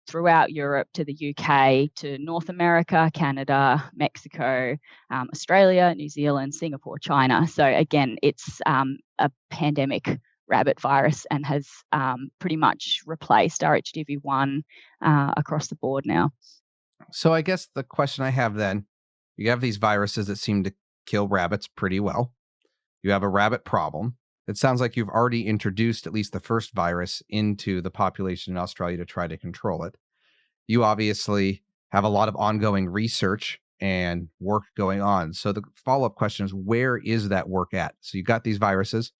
throughout Europe, to the UK, to North America, Canada, Mexico, Australia, New Zealand, Singapore, China. So again, it's a pandemic rabbit virus and has pretty much replaced RHDV1 across the board now. So I guess the question I have then, you have these viruses that seem to kill rabbits pretty well. You have a rabbit problem. It sounds like you've already introduced at least the first virus into the population in Australia to try to control it. You obviously have a lot of ongoing research and work going on. So the follow-up question is, where is that work at? So you've got these viruses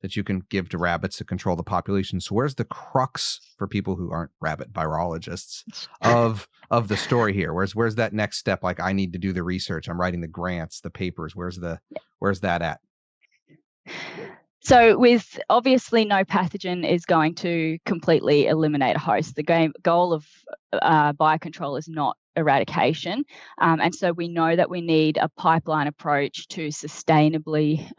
that you can give to rabbits to control the population. So where's the crux, for people who aren't rabbit virologists, of the story here? Where's that next step? Like, I need to do the research. I'm writing the grants, the papers. Where's that at? So with obviously no pathogen is going to completely eliminate a host. The goal of biocontrol is not eradication. And so we know that we need a pipeline approach to sustainably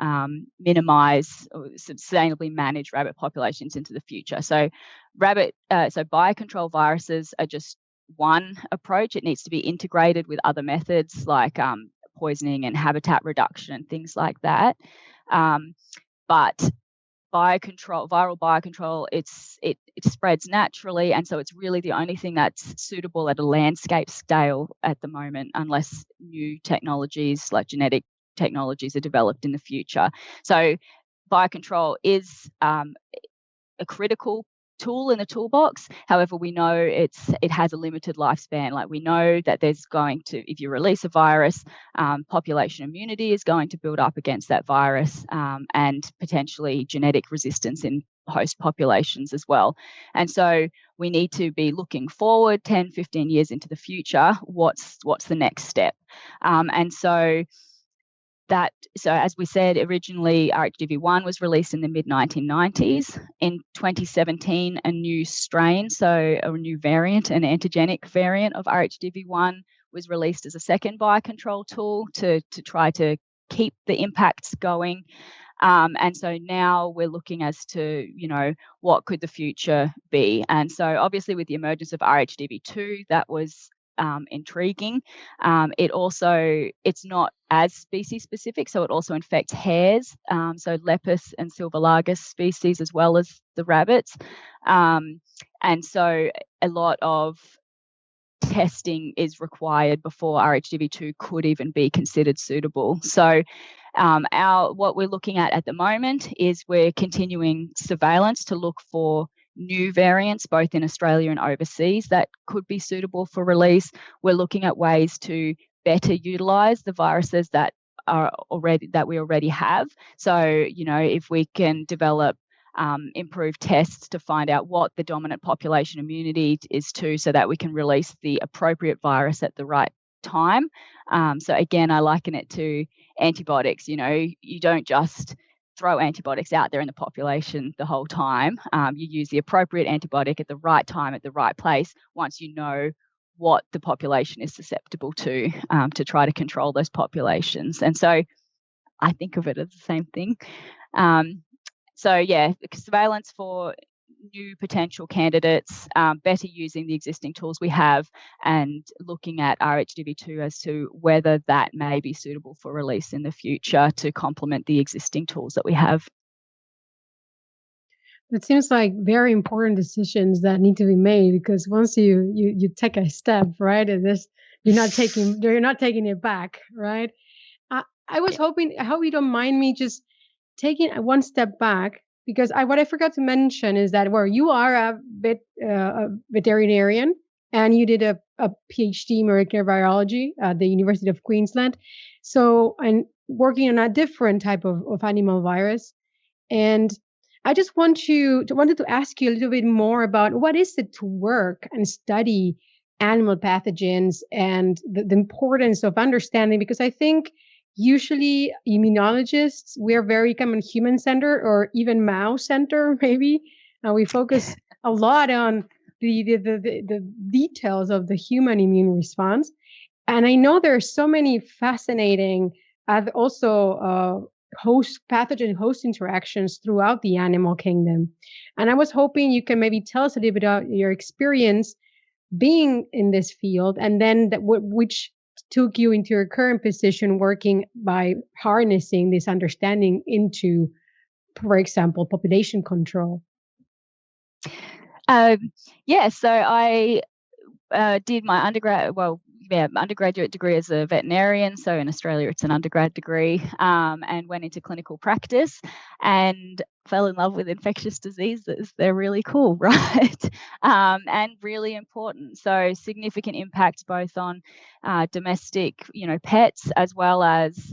minimize or sustainably manage rabbit populations into the future. So biocontrol viruses are just one approach. It needs to be integrated with other methods like poisoning and habitat reduction and things like that. But viral biocontrol, it spreads naturally, and so it's really the only thing that's suitable at a landscape scale at the moment, unless new technologies like genetic technologies are developed in the future. So biocontrol is a critical tool in the toolbox. However, we know it has a limited lifespan. Like, we know that if you release a virus, population immunity is going to build up against that virus, and potentially genetic resistance in host populations as well. And so we need to be looking forward 10, 15 years into the future. What's the next step? And so So as we said, originally RHDV1 was released in the mid-1990s. In 2017, a new strain, so a new variant, an antigenic variant of RHDV1 was released as a second biocontrol tool to try to keep the impacts going. And so now we're looking as to, what could the future be? And so obviously with the emergence of RHDV2, that was intriguing. It's not as species specific, so it also infects hares, so lepus and silver lagus species, as well as the rabbits. And so a lot of testing is required before RHDV2 could even be considered suitable. So what we're looking at the moment is we're continuing surveillance to look for new variants, both in Australia and overseas, that could be suitable for release. We're looking at ways to better utilise the viruses that we already have. So, if we can develop improved tests to find out what the dominant population immunity is to, so that we can release the appropriate virus at the right time. So again, I liken it to antibiotics. You don't just throw antibiotics out there in the population the whole time. You use the appropriate antibiotic at the right time, at the right place, once you know what the population is susceptible to try to control those populations. And so I think of it as the same thing. Surveillance for new potential candidates, better using the existing tools we have, and looking at RHDV2 as to whether that may be suitable for release in the future to complement the existing tools that we have. It seems like very important decisions that need to be made, because once you take a step, right, and you're not taking it back, right? I was hoping, I hope you don't mind me just taking one step back, because what I forgot to mention is that you are a veterinarian, and you did a PhD in molecular virology at the University of Queensland. So, and working on a different type of animal virus. And I just wanted to ask you a little bit more about what is it to work and study animal pathogens, and the importance of understanding, because I think usually immunologists, we're very common human-centered, or even mouse-centered, maybe. We focus a lot on the details of the human immune response. And I know there are so many fascinating also pathogen host interactions throughout the animal kingdom. And I was hoping you can maybe tell us a little bit about your experience being in this field, and then which took you into your current position, working by harnessing this understanding into, for example, population control. So I did my undergraduate degree as a veterinarian. So in Australia, it's an undergrad degree, and went into clinical practice and fell in love with infectious diseases. They're really cool, right? And really important. So significant impact both on domestic, pets, as well as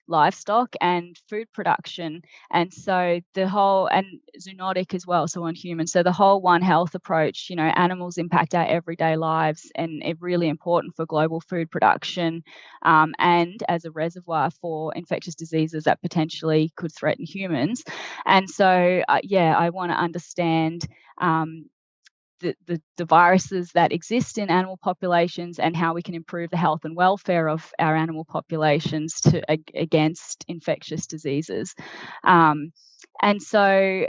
livestock and food production. And so and zoonotic as well, so on humans. So the whole One Health approach, animals impact our everyday lives, and it's really important for global food production, and as a reservoir for infectious diseases that potentially could threaten humans. And so, I want to understand the viruses that exist in animal populations, and how we can improve the health and welfare of our animal populations against infectious diseases. And so,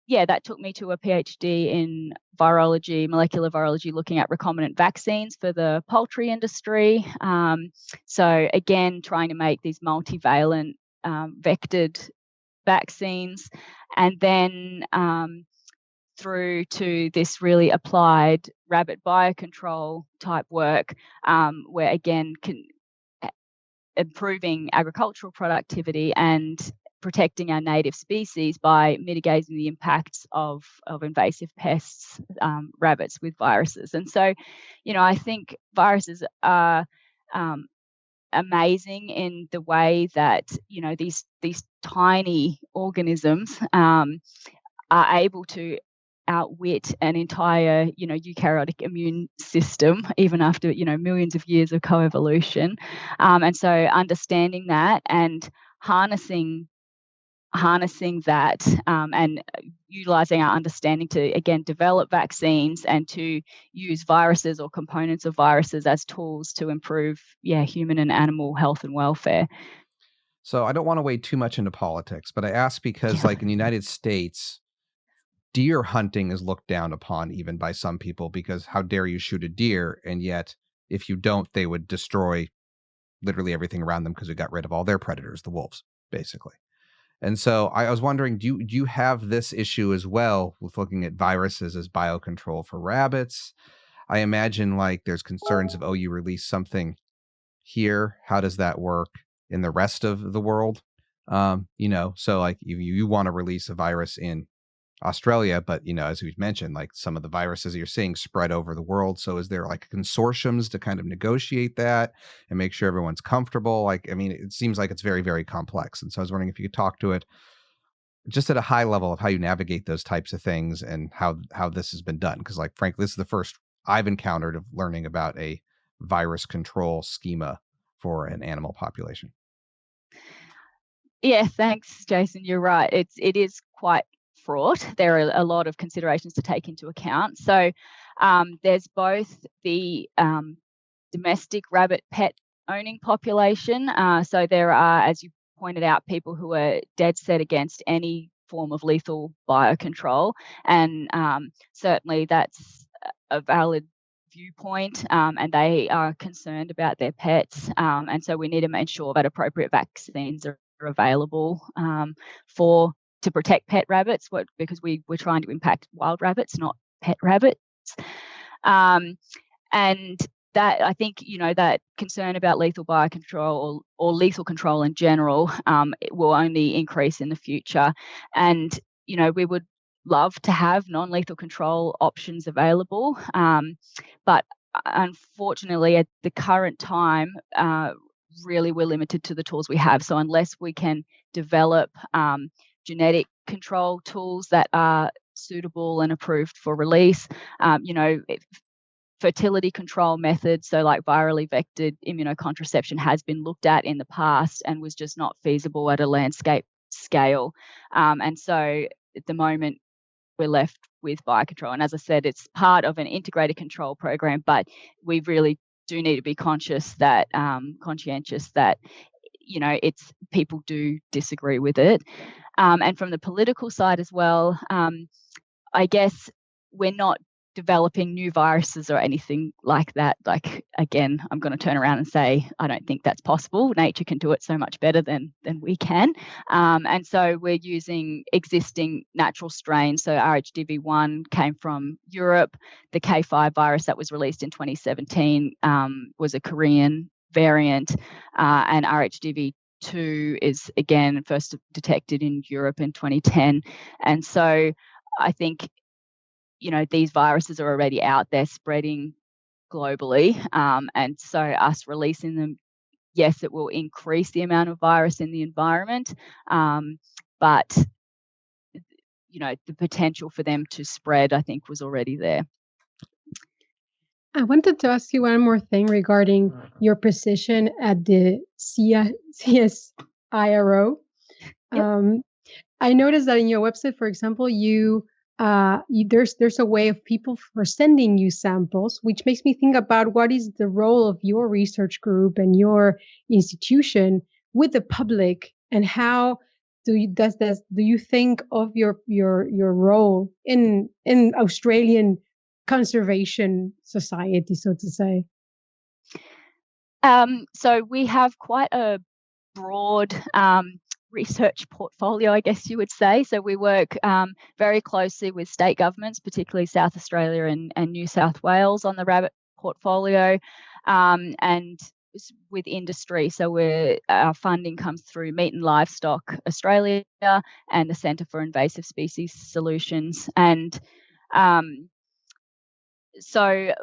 that took me to a PhD in virology, molecular virology, looking at recombinant vaccines for the poultry industry. So again, trying to make these multivalent vectored vaccines, and then through to this really applied rabbit biocontrol type work, where again improving agricultural productivity and protecting our native species by mitigating the impacts of invasive pests, rabbits with viruses. And so, I think viruses are amazing in the way that, these tiny organisms are able to outwit an entire, eukaryotic immune system, even after, millions of years of coevolution. And so understanding that and harnessing that and utilizing our understanding to, again, develop vaccines and to use viruses or components of viruses as tools to improve, human and animal health and welfare. So I don't want to wade too much into politics, but I ask because, like, in the United States, deer hunting is looked down upon even by some people, because how dare you shoot a deer? And yet, if you don't, they would destroy literally everything around them because we got rid of all their predators, the wolves, basically. And so I was wondering, do you have this issue as well with looking at viruses as biocontrol for rabbits? I imagine, like, there's concerns of, oh, you release something here, how does that work in the rest of the world? So like you want to release a virus in Australia, but as we've mentioned, like some of the viruses you're seeing spread over the world. So is there like consortiums to kind of negotiate that and make sure everyone's comfortable? Like, I mean, it seems like it's very, very complex. And so I was wondering if you could talk to it just at a high level of how you navigate those types of things and how this has been done. Because, like, frankly, this is the first I've encountered of learning about a virus control schema for an animal population. Yeah, thanks, Jason. You're right. It is quite fraught. There are a lot of considerations to take into account. So there's both the domestic rabbit pet owning population. So there are, as you pointed out, people who are dead set against any form of lethal biocontrol. And certainly that's a valid viewpoint, and they are concerned about their pets. And so we need to make sure that appropriate vaccines are available to protect pet rabbits, because we're trying to impact wild rabbits, not pet rabbits. And that, I think, that concern about lethal biocontrol or lethal control in general it will only increase in the future. And, we would love to have non-lethal control options available. But unfortunately, at the current time, really we're limited to the tools we have. So unless we can develop genetic control tools that are suitable and approved for release, fertility control methods, so like virally vectored immunocontraception, has been looked at in the past and was just not feasible at a landscape scale. And so at the moment, we're left with biocontrol. And as I said, it's part of an integrated control program, but we really do need to be conscientious that it's people do disagree with it. And from the political side as well, I guess we're not developing new viruses or anything like that. Like, again, I'm going to turn around and say, I don't think that's possible. Nature can do it so much better than we can. And so we're using existing natural strains. So RHDV1 came from Europe. The K5 virus that was released in 2017 was a Korean variant, and RHDV2 is, again, first detected in Europe in 2010. And so I think, these viruses are already out there spreading globally. And so us releasing them, yes, it will increase the amount of virus in the environment. But, the potential for them to spread, I think, was already there. I wanted to ask you one more thing regarding your position at the CSIRO. Yep. I noticed that in your website, for example, there's a way of people for sending you samples, which makes me think about what is the role of your research group and your institution with the public, and how do you think of your role in Australian conservation society, so to say? So we have quite a broad research portfolio, I guess you would say. So we work very closely with state governments, particularly South Australia and New South Wales, on the rabbit portfolio, and with industry. So our funding comes through Meat and Livestock Australia and the Centre for Invasive Species Solutions. And so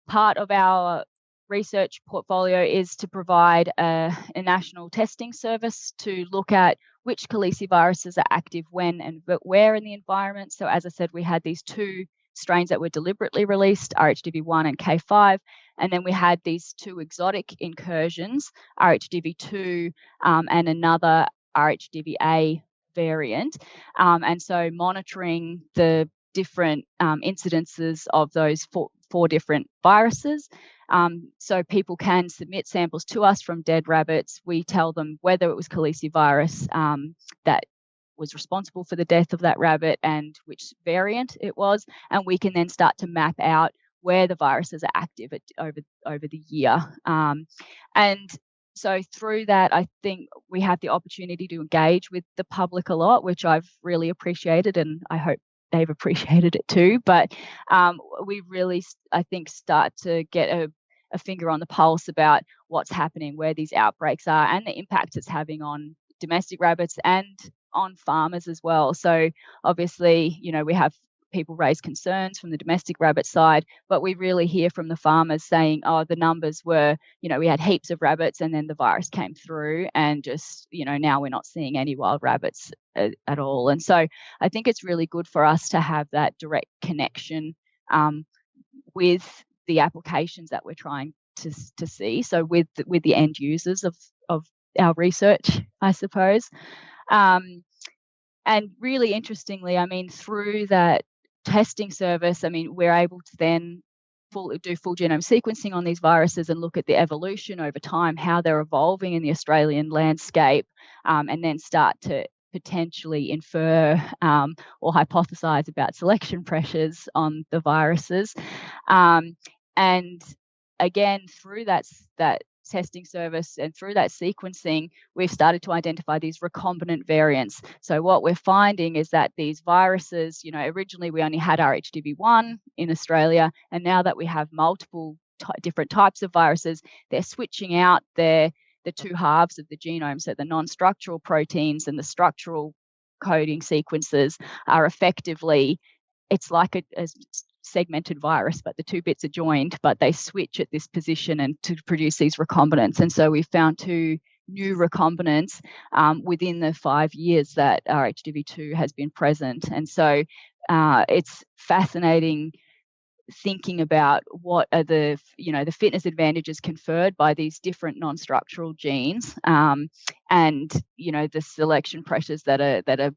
part of our research portfolio is to provide a national testing service to look at which caliciviruses are active when and where in the environment. So as I said, we had these 2 strains that were deliberately released, RHDV1 and K5, and then we had these 2 exotic incursions, RHDV2 and another RHDVA variant. And so monitoring the different incidences of those four different viruses. So people can submit samples to us from dead rabbits. We tell them whether it was calicivirus that was responsible for the death of that rabbit and which variant it was, and we can then start to map out where the viruses are active over the year. And so through that, I think we have the opportunity to engage with the public a lot, which I've really appreciated, and I hope they've appreciated it too. But we really, I think, start to get a finger on the pulse about what's happening, where these outbreaks are, and the impact it's having on domestic rabbits and on farmers as well. So obviously, we have people raise concerns from the domestic rabbit side, but we really hear from the farmers saying, oh, the numbers were, we had heaps of rabbits and then the virus came through and just, now we're not seeing any wild rabbits at all. And so I think it's really good for us to have that direct connection with the applications that we're trying to see. So with the end users of our research, I suppose. And really interestingly, through that testing service, we're able to then do full genome sequencing on these viruses and look at the evolution over time, how they're evolving in the Australian landscape, and then start to potentially infer or hypothesize about selection pressures on the viruses. And again, through that testing service and through that sequencing, we've started to identify these recombinant variants. So what we're finding is that these viruses, originally we only had RHDV1 in Australia, and now that we have multiple different types of viruses, they're switching out the 2 halves of the genome. So the non-structural proteins and the structural coding sequences are effectively, it's like a segmented virus, but the 2 bits are joined, but they switch at this position and to produce these recombinants. And so we found 2 new recombinants within the 5 years that RHDV2 has been present. And so it's fascinating thinking about what are the fitness advantages conferred by these different non-structural genes, and the selection pressures that are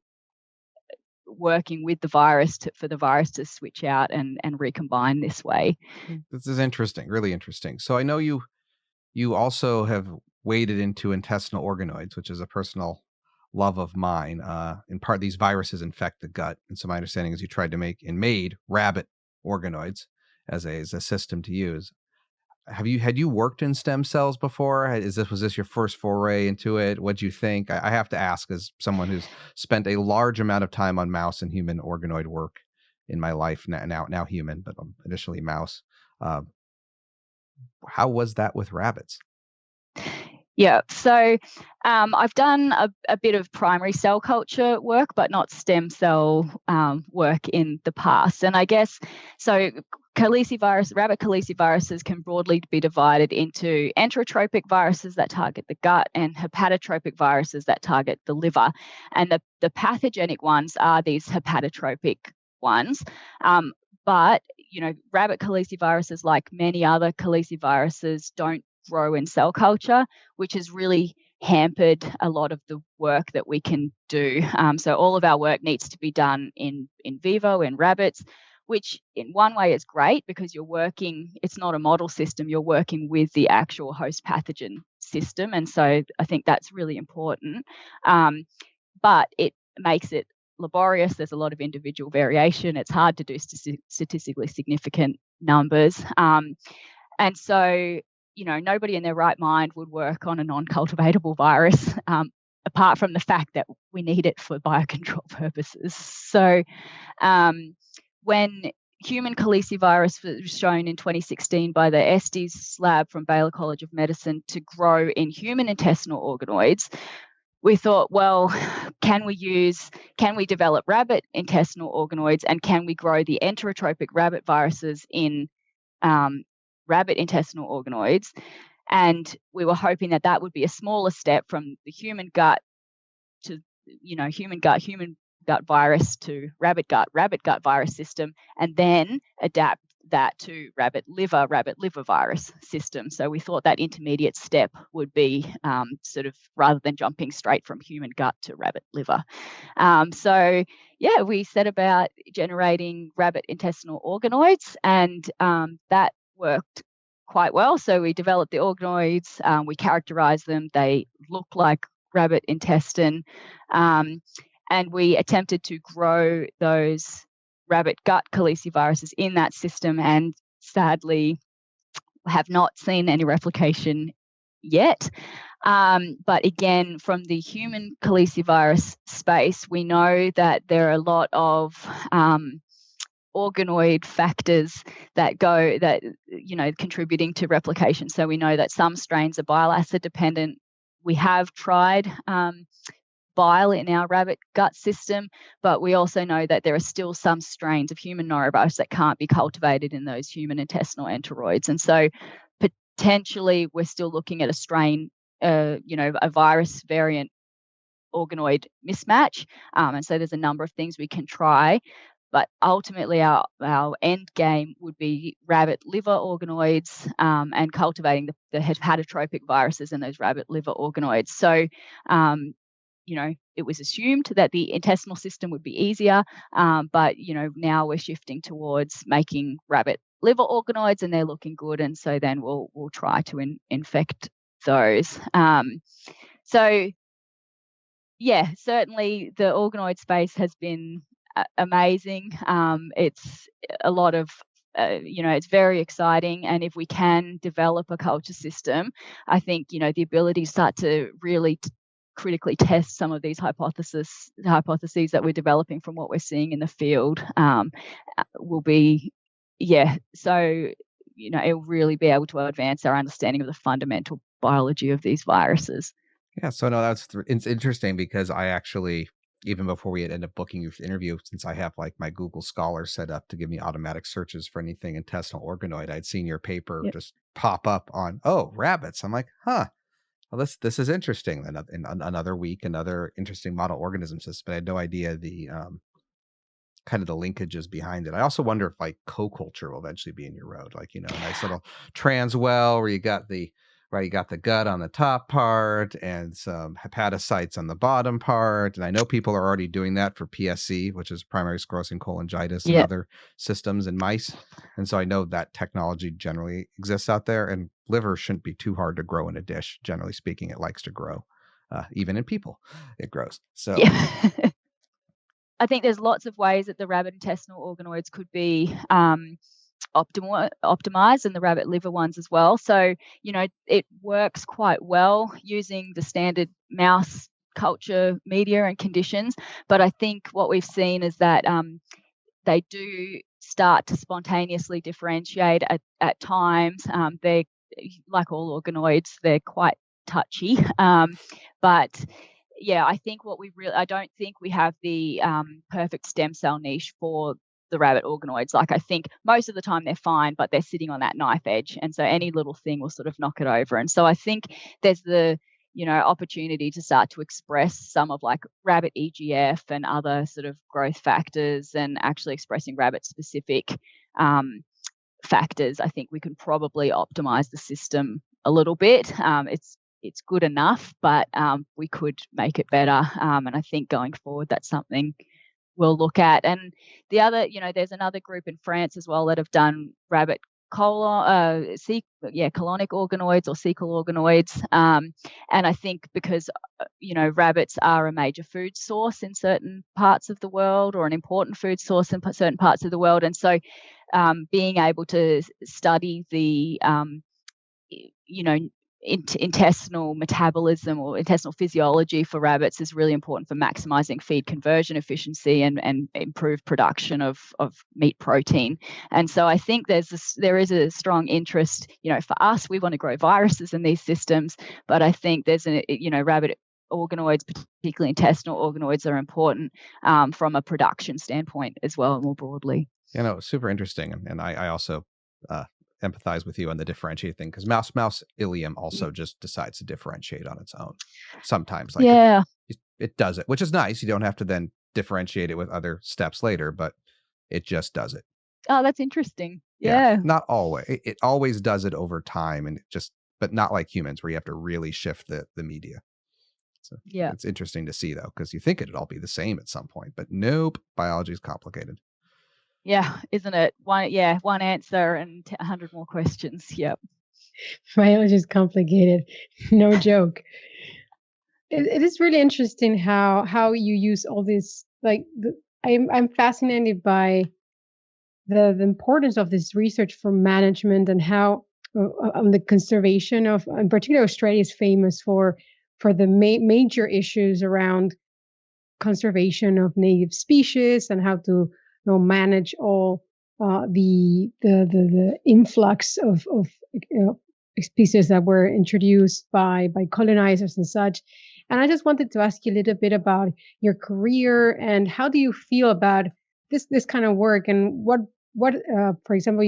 working with the virus for the virus to switch out and recombine this way. This is interesting, really interesting. So I know you also have waded into intestinal organoids, which is a personal love of mine. In part, these viruses infect the gut, and so my understanding is you tried to made rabbit organoids as a system to use. Had you worked in stem cells before? Was this your first foray into it? What'd you think? I have to ask, as someone who's spent a large amount of time on mouse and human organoid work in my life, now human, but initially mouse. How was that with rabbits? Yeah, so I've done a bit of primary cell culture work, but not stem cell work in the past. And I guess, so rabbit caliciviruses can broadly be divided into enterotropic viruses that target the gut and hepatotropic viruses that target the liver. And the pathogenic ones are these hepatotropic ones. But, rabbit caliciviruses, like many other caliciviruses, don't grow in cell culture, which has really hampered a lot of the work that we can do. So all of our work needs to be done in vivo, in rabbits, which in one way is great because it's not a model system, you're working with the actual host pathogen system. And so I think that's really important. But it makes it laborious. There's a lot of individual variation. It's hard to do statistically significant numbers. And so, nobody in their right mind would work on a non-cultivatable virus, apart from the fact that we need it for biocontrol purposes. So when human calicivirus was shown in 2016 by the Estes lab from Baylor College of Medicine to grow in human intestinal organoids, we thought, well, can we develop rabbit intestinal organoids, and can we grow the enterotropic rabbit viruses in rabbit intestinal organoids? And we were hoping that would be a smaller step from the human gut to human gut virus to rabbit gut virus system, and then adapt that to rabbit liver virus system. So we thought that intermediate step would be sort of rather than jumping straight from human gut to rabbit liver. So yeah, we set about generating rabbit intestinal organoids, and that worked quite well. So we developed the organoids, we characterized them, they look like rabbit intestine, and we attempted to grow those rabbit gut caliciviruses in that system, and sadly have not seen any replication yet. But again, from the human calicivirus space, we know that there are a lot of organoid factors that contributing to replication. So we know that some strains are bile acid dependent. We have tried bile in our rabbit gut system, but we also know that there are still some strains of human norovirus that can't be cultivated in those human intestinal enteroids. And so potentially we're still looking at a strain, a virus variant organoid mismatch. And so there's a number of things we can try, but ultimately our end game would be rabbit liver organoids, and cultivating the hepatotropic viruses in those rabbit liver organoids. So it was assumed that the intestinal system would be easier, but now we're shifting towards making rabbit liver organoids, and they're looking good, and so then we'll try to infect those. So yeah, certainly the organoid space has been amazing. It's a lot of it's very exciting, and if we can develop a culture system, I think the ability to start to really critically test some of these hypotheses that we're developing from what we're seeing in the field will be, so it'll really be able to advance our understanding of the fundamental biology of these viruses. Yeah, so no, it's interesting because I actually, even before we had ended up booking you for the interview, since I have like my Google Scholar set up to give me automatic searches for anything intestinal organoid, I'd seen your paper just pop up on, rabbits. I'm like, huh. Well, this is interesting. In another week, another interesting model organism system, but I had no idea the kind of the linkages behind it. I also wonder if like co-culture will eventually be in your road, like a nice little transwell where you got the gut on the top part and some hepatocytes on the bottom part. And I know people are already doing that for PSC, which is primary sclerosing cholangitis, and other systems in mice. And so I know that technology generally exists out there, and liver shouldn't be too hard to grow in a dish. Generally speaking, it likes to grow. Even in people, it grows. So I think there's lots of ways that the rabbit intestinal organoids could be optimized, and the rabbit liver ones as well. So, it works quite well using the standard mouse culture media and conditions. But I think what we've seen is that they do start to spontaneously differentiate at times. They're, like all organoids, they're quite touchy. But yeah, I think I don't think we have the perfect stem cell niche for the rabbit organoids. Like, I think most of the time they're fine, but they're sitting on that knife edge, and so any little thing will sort of knock it over. And so I think there's the opportunity to start to express some of like rabbit EGF and other sort of growth factors, and actually expressing rabbit specific factors. I think we can probably optimize the system a little bit. It's good enough, but we could make it better. And I think going forward, that's something we'll look at. And the other, there's another group in France as well that have done rabbit colonic organoids or cecal organoids. And I think because, rabbits are a major food source in certain parts of the world, or an important food source in certain parts of the world. And so being able to study the, intestinal metabolism or intestinal physiology for rabbits is really important for maximizing feed conversion efficiency and improved production of meat protein. And so I think there is a strong interest, for us, we want to grow viruses in these systems, but I think there's rabbit organoids, particularly intestinal organoids, are important from a production standpoint as well, more broadly. Super interesting. And I also empathize with you on the differentiate thing, because mouse ileum also just decides to differentiate on its own sometimes. it does it, which is nice. You don't have to then differentiate it with other steps later, but it just does it. Oh, that's interesting. Yeah. Not always. It always does it over time, and but not like humans where you have to really shift the media. So yeah, it's interesting to see though, because you think it'd all be the same at some point, but nope. Biology is complicated. Yeah, isn't it? One answer and 100 more questions. Yep. Biology is complicated. No joke. It is really interesting how you use all this. I'm fascinated by the importance of this research for management and how on the conservation of, in particular, Australia is famous for the major issues around conservation of native species and how to manage all the influx of species that were introduced by colonizers and such. And I just wanted to ask you a little bit about your career and how do you feel about this kind of work, and what for example,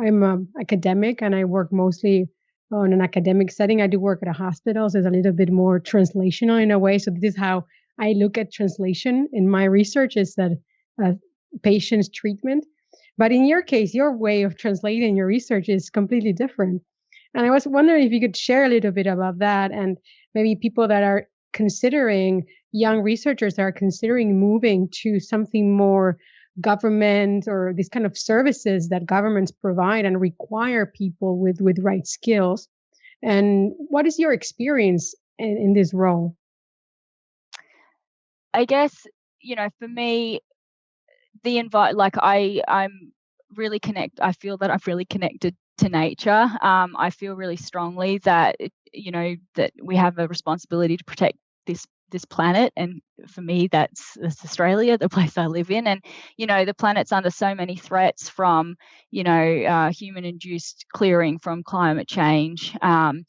I'm an academic and I work mostly on an academic setting. I do work at a hospital, so it's a little bit more translational in a way. So this is how I look at translation in my research, is that patient's treatment. But in your case, your way of translating your research is completely different. And I was wondering if you could share a little bit about that, and maybe people that are considering, young researchers that are considering moving to something more government or these kind of services that governments provide and require people with right skills. And what is your experience in this role? I guess, for me, I'm really I feel that I've really connected to nature. I feel really strongly that, that we have a responsibility to protect this planet. And for me, that's Australia, the place I live in. And, the planet's under so many threats from, human-induced clearing, from climate change. And,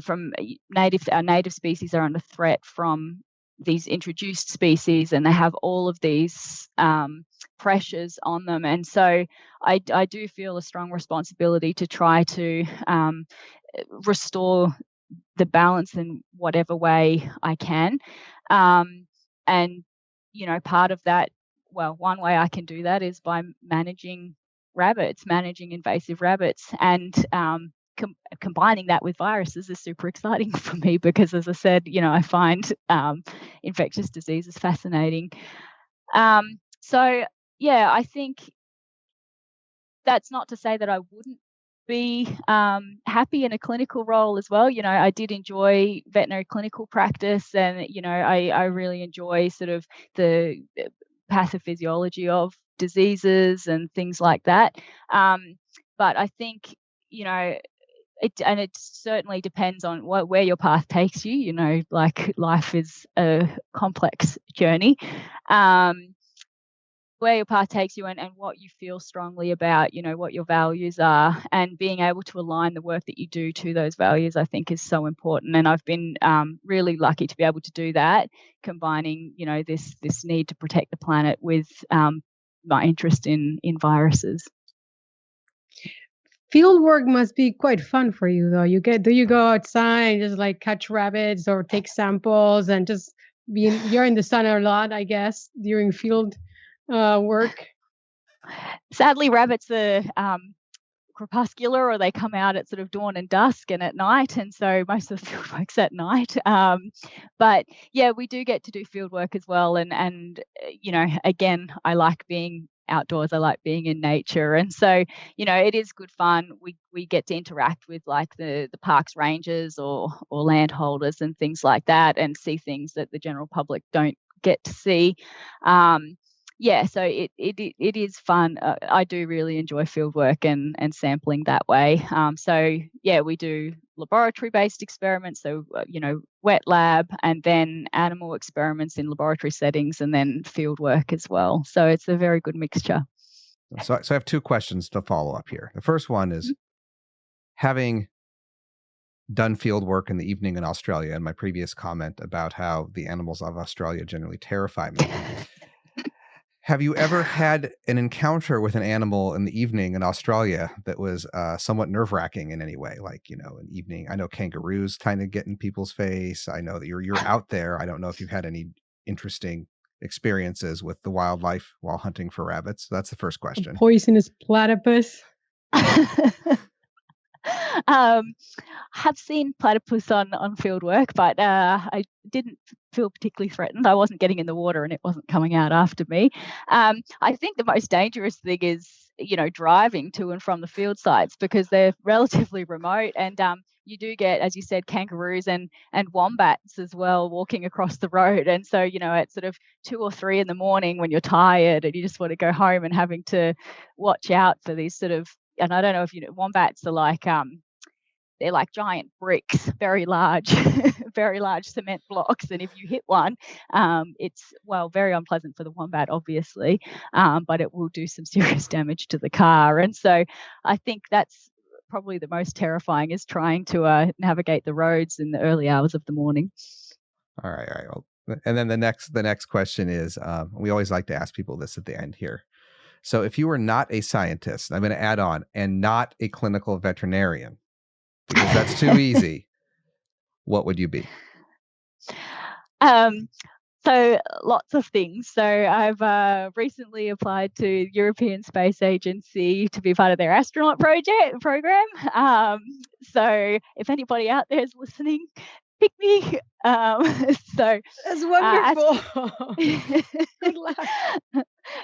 from our native species are under threat from these introduced species, and they have all of these pressures on them. And so I do feel a strong responsibility to try to restore the balance in whatever way I can. And, part of that, one way I can do that is by managing invasive rabbits, and combining that with viruses is super exciting for me because, as I said, I find infectious diseases fascinating. So, I think that's not to say that I wouldn't be happy in a clinical role as well. I did enjoy veterinary clinical practice, and, I really enjoy sort of the pathophysiology of diseases and things like that. But I think, it certainly depends on where your path takes you. Like life is a complex journey. Where your path takes you and what you feel strongly about, what your values are, and being able to align the work that you do to those values, I think is so important. And I've been really lucky to be able to do that, combining, this need to protect the planet with my interest in viruses. Field work must be quite fun for you, though. Do you go outside and just like catch rabbits or take samples and just you're in the sun a lot, I guess, during field work? Sadly, rabbits are crepuscular, or they come out at sort of dawn and dusk and at night, and so most of the field work's at night. But yeah, we do get to do field work as well, and again, I like being outdoors. I like being in nature, and so it is good fun. We get to interact with like the parks rangers or landholders and things like that, and see things that the general public don't get to see. So it is fun. I do really enjoy fieldwork and sampling that way. We do laboratory-based experiments, so wet lab, and then animal experiments in laboratory settings, and then fieldwork as well. So it's a very good mixture. So I have two questions to follow up here. The first one is, having done field work in the evening in Australia, and my previous comment about how the animals of Australia generally terrify me. Have you ever had an encounter with an animal in the evening in Australia that was somewhat nerve-wracking in any way? Like, an evening, I know kangaroos kind of get in people's face. I know that you're out there. I don't know if you've had any interesting experiences with the wildlife while hunting for rabbits. That's the first question. A poisonous platypus. Have seen platypus on field work, but I didn't feel particularly threatened. I wasn't getting in the water and it wasn't coming out after me. I think the most dangerous thing is, driving to and from the field sites, because they're relatively remote, and you do get, as you said, kangaroos and wombats as well walking across the road. And so, at sort of 2 or 3 in the morning when you're tired and you just want to go home and having to watch out for these sort of, and I don't know if wombats are like, they're like giant bricks, very large, very large cement blocks. And if you hit one, it's, very unpleasant for the wombat, obviously, but it will do some serious damage to the car. And so I think that's probably the most terrifying, is trying to navigate the roads in the early hours of the morning. All right. Well, and then the next question is, we always like to ask people this at the end here. So if you were not a scientist, I'm going to add on, and not a clinical veterinarian, because that's too easy, what would you be? So lots of things. So I've recently applied to European Space Agency to be part of their astronaut program. So if anybody out there is listening, pick me. So that's wonderful. Good luck.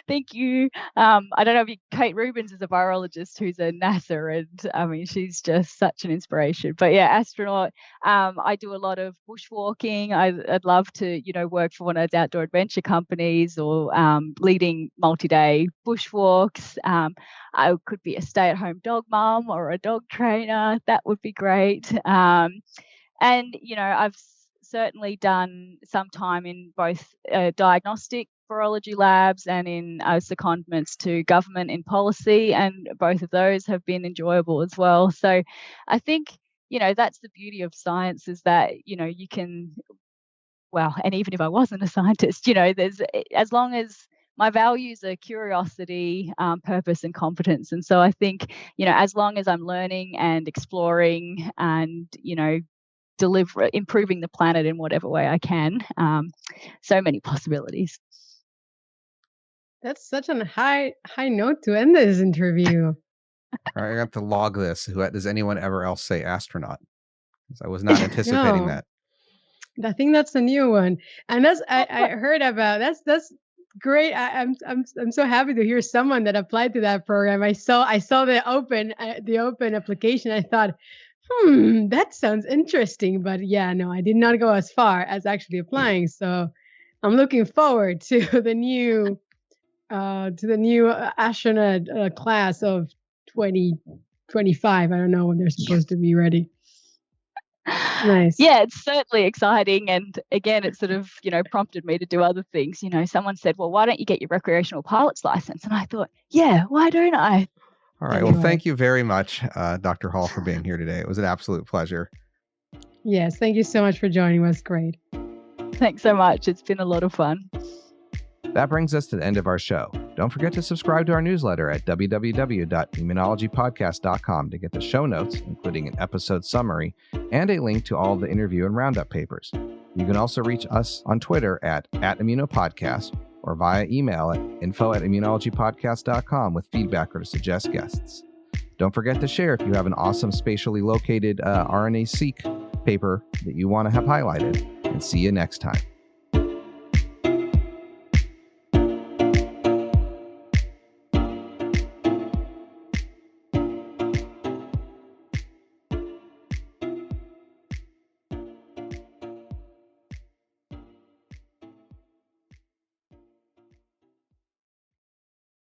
Thank you. I don't know if Kate Rubins is a virologist who's a NASA, and I mean, she's just such an inspiration. But yeah, astronaut. I do a lot of bushwalking. I'd love to, work for one of those outdoor adventure companies, or leading multi-day bushwalks. I could be a stay-at-home dog mom or a dog trainer. That would be great. And, I've certainly done some time in both diagnostic virology labs and in secondments to government in policy, and both of those have been enjoyable as well. So I think, that's the beauty of science, is that, you can, and even if I wasn't a scientist, there's, as long as my values are curiosity, purpose, and competence. And so I think, as long as I'm learning and exploring and, improving the planet in whatever way I can. So many possibilities. That's such a high note to end this interview. All right, I got to log this. Does anyone ever else say astronaut? I was not anticipating that. I think that's a new one, and that's I heard about. That's great. I'm so happy to hear someone that applied to that program. I saw the open application. I thought, that sounds interesting, but yeah, no, I did not go as far as actually applying. So I'm looking forward to the new astronaut class of 2025. I don't know when they're supposed to be ready. Nice. Yeah, it's certainly exciting. And again, it sort of, prompted me to do other things. Someone said, well, why don't you get your recreational pilot's license? And I thought, yeah, why don't I? All right. Well, thank you very much, Dr. Hall, for being here today. It was an absolute pleasure. Yes. Thank you so much for joining us. Great. Thanks so much. It's been a lot of fun. That brings us to the end of our show. Don't forget to subscribe to our newsletter at www.immunologypodcast.com to get the show notes, including an episode summary and a link to all of the interview and roundup papers. You can also reach us on Twitter at Immunopodcast, or via email at info@immunologypodcast.com with feedback or to suggest guests. Don't forget to share if you have an awesome spatially located RNA-seq paper that you want to have highlighted. And see you next time.